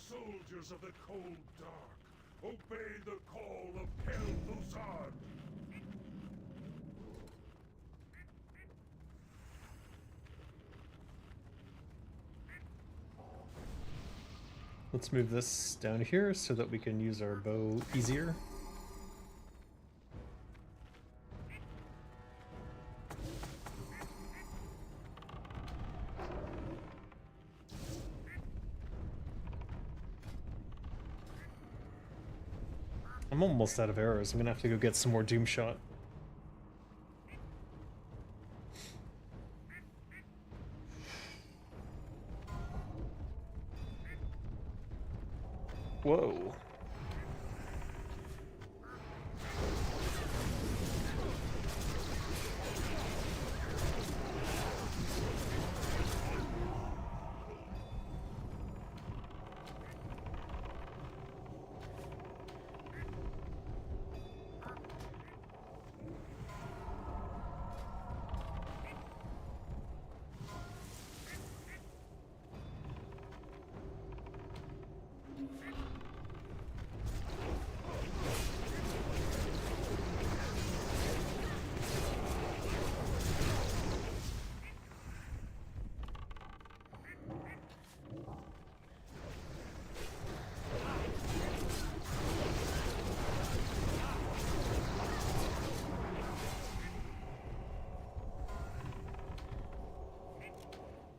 Soldiers of the cold dark, obey the call of Kel-Thuzad! Let's move this down here so that we can use our bow easier. I'm almost out of arrows. I'm gonna have to go get some more Doom Shot. Whoa.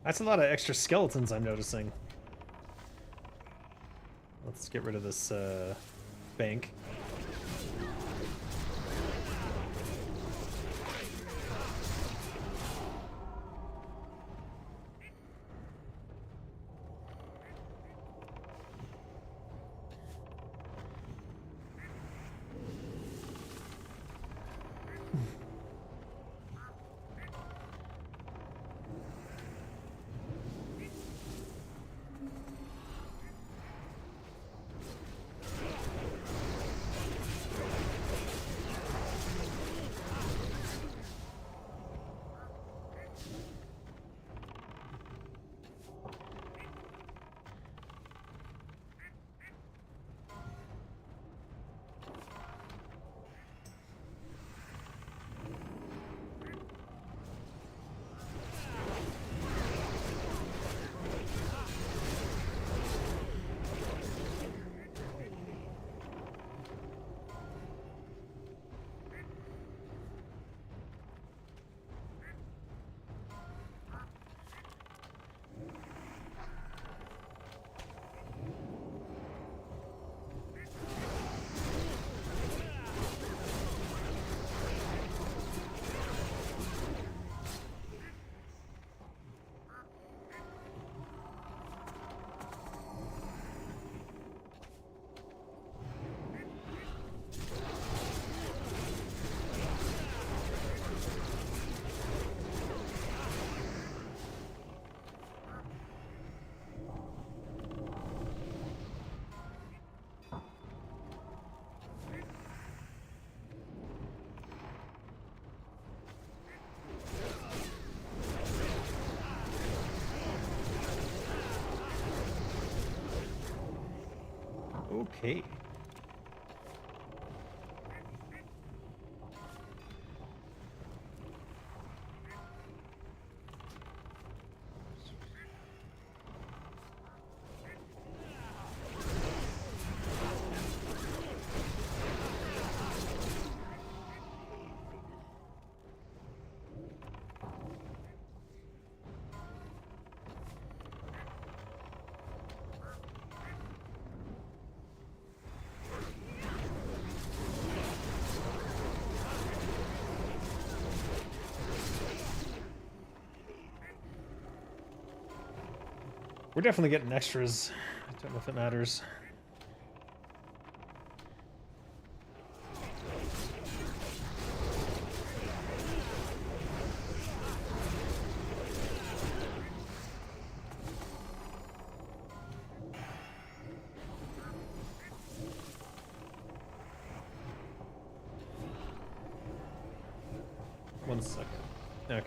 That's a lot of extra skeletons I'm noticing. Let's get rid of this bank. Okay. We're definitely getting extras. I don't know if it matters. One second. Okay.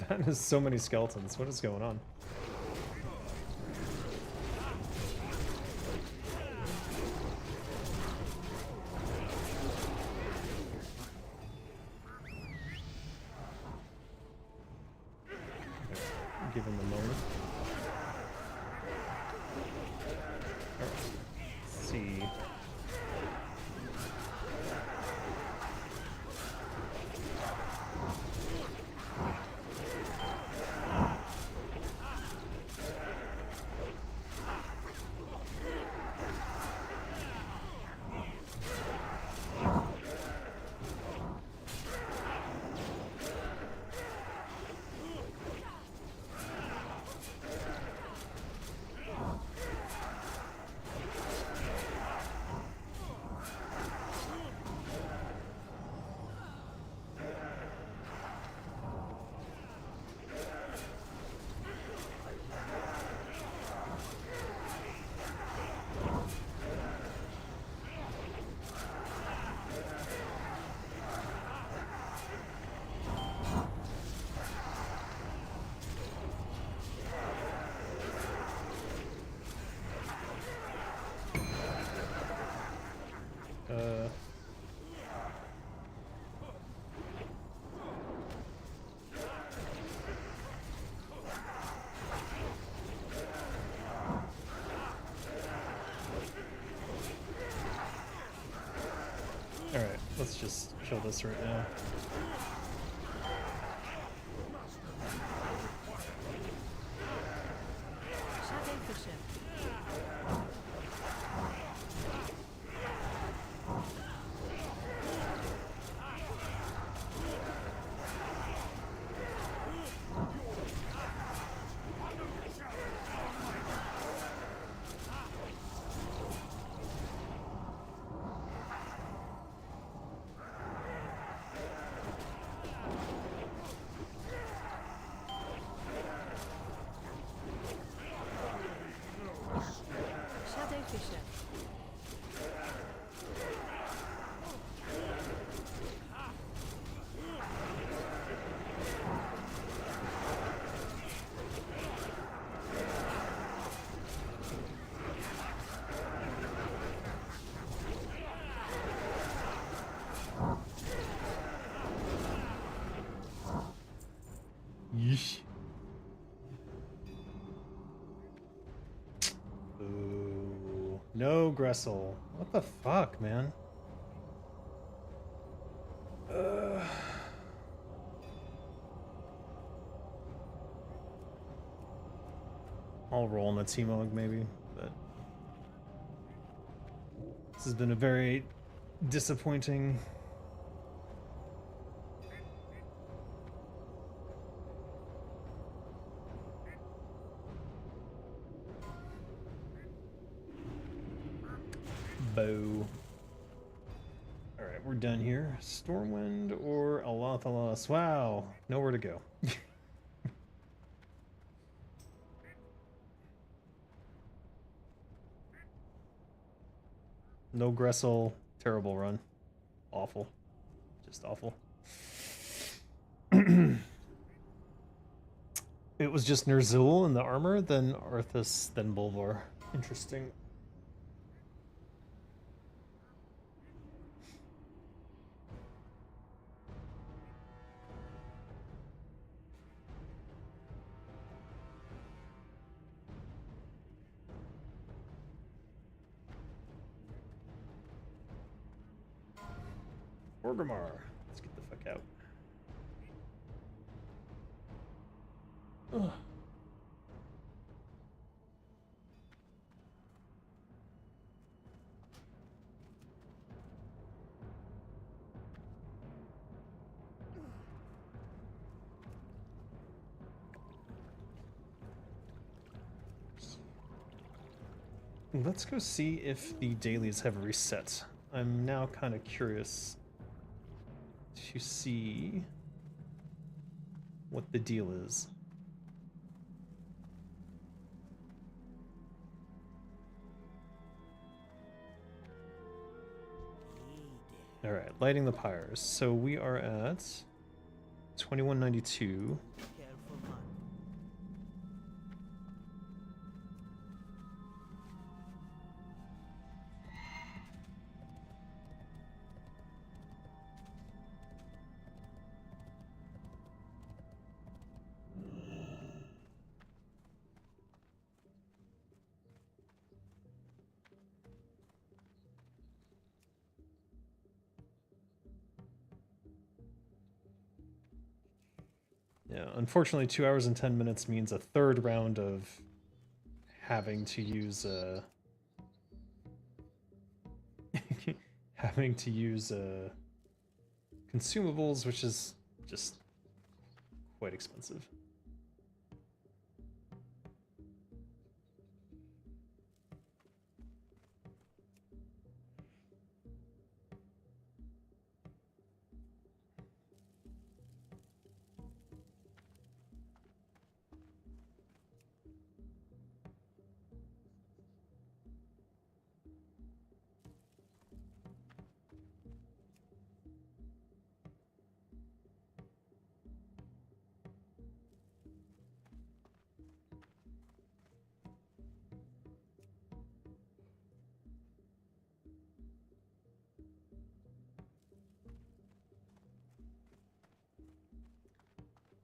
That is so many skeletons. What is going on? Give him a moment. Alright. Let's see. Alright, let's just kill this right now. Shadow Fisher. Shadow Fisher. Yeesh. Ooh. No, Gressil. What the fuck, man? I'll roll in the T-Mog maybe, but this has been a very disappointing. Bow. Alright, we're done here. Stormwind or Alathalas. Wow, nowhere to go. No Gressil. Terrible run. Awful. Just awful. It was just Ner'zhul in the armor, then Arthas, then Bolvar. Interesting. Orgrimmar. Let's get the fuck out. Ugh. Let's go see if the dailies have reset. I'm now kind of curious to see what the deal is. All right, lighting the pyres. So we are at 2192. Yeah, unfortunately 2 hours and 10 minutes means a third round of having to use having to use consumables, which is just quite expensive.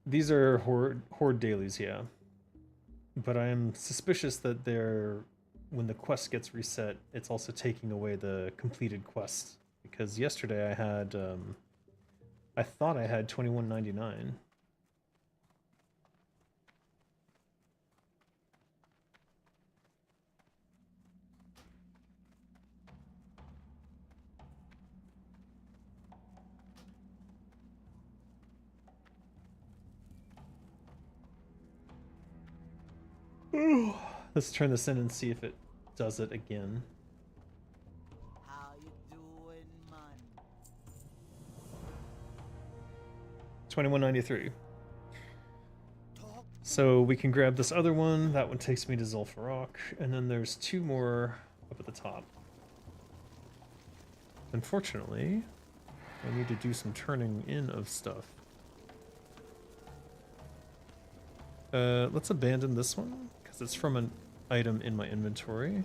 These are horde dailies, yeah. But I am suspicious that they're, when the quest gets reset, it's also taking away the completed quest. Because yesterday I had, I thought I had 2199. Let's turn this in and see if it does it again. How you doing, man? 2193. So we can grab this other one. That one takes me to Zul'Farrak, and then there's two more up at the top. Unfortunately, I need to do some turning in of stuff. Let's abandon this one, because it's from an item in my inventory.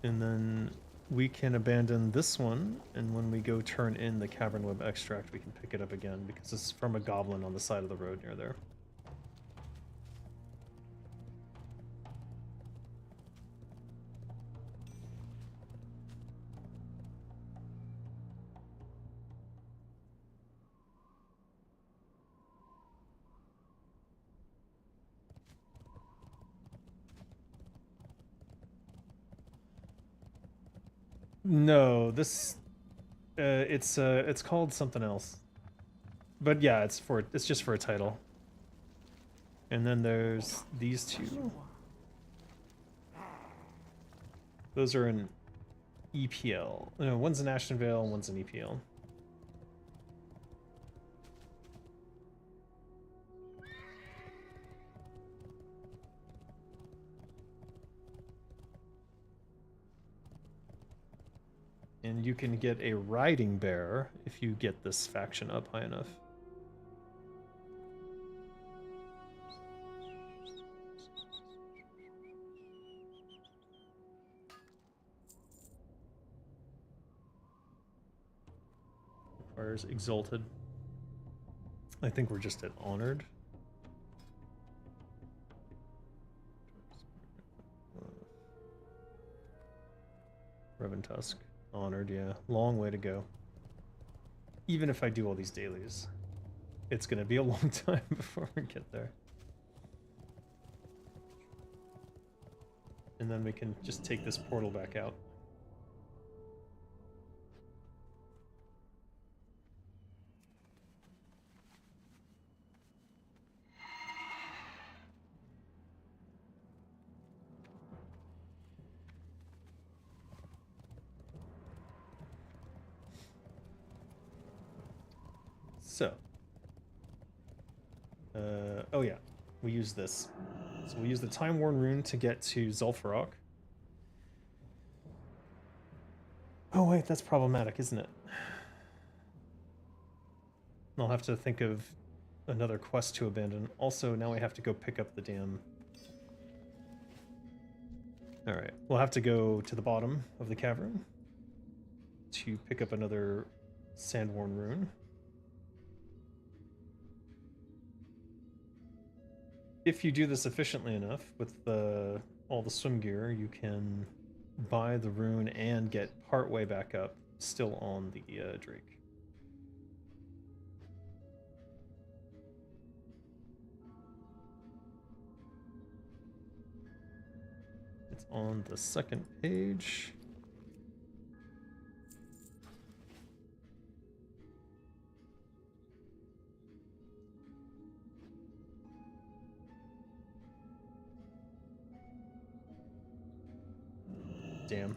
And then we can abandon this one, and when we go turn in the cavern web extract, we can pick it up again, because it's from a goblin on the side of the road near there. No, this it's called something else. But yeah, it's just for a title. And then there's these two. Those are an EPL. No, one's an Ashton Vale and one's an EPL. And you can get a riding bear if you get this faction up high enough. Requires exalted. I think we're just at honored. Revan Tusk. Honored, yeah. Long way to go. Even if I do all these dailies, it's gonna be a long time before we get there. And then we can just take this portal back out. So, oh yeah, we use this. So we use the Time Worn Rune to get to Zul'Farrak. Oh wait, that's problematic, isn't it? I'll have to think of another quest to abandon. Also, now we have to go pick up the damn... Alright, we'll have to go to the bottom of the cavern to pick up another Sand-Worn Rune. If you do this efficiently enough with all the swim gear, you can buy the rune and get part way back up, still on the Drake. It's on the second page. Damn.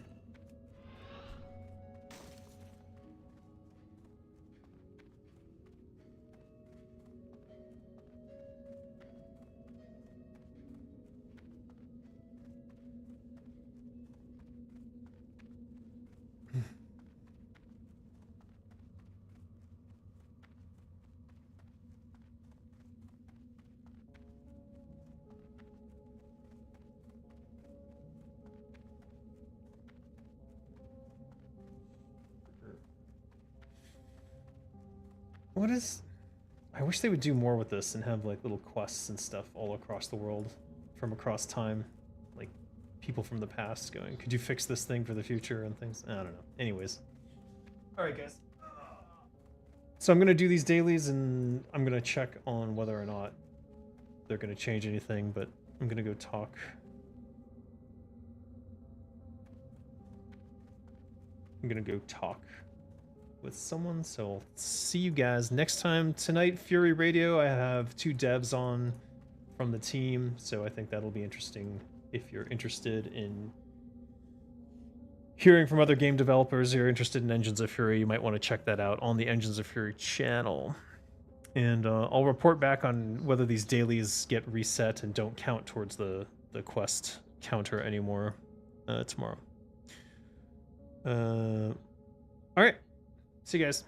What is... I wish they would do more with this and have like little quests and stuff all across the world from across time. Like people from the past going, could you fix this thing for the future and things? I don't know. Anyways. Alright guys. So I'm going to do these dailies and I'm going to check on whether or not they're going to change anything, but I'm going to go talk. I'm going to go talk with someone, so I'll see you guys next time. Tonight, Fury Radio, I have 2 devs on from the team, so I think that'll be interesting if you're interested in hearing from other game developers. You're interested in Engines of Fury, you might want to check that out on the Engines of Fury channel. And I'll report back on whether these dailies get reset and don't count towards the quest counter anymore tomorrow. Alright. See you guys.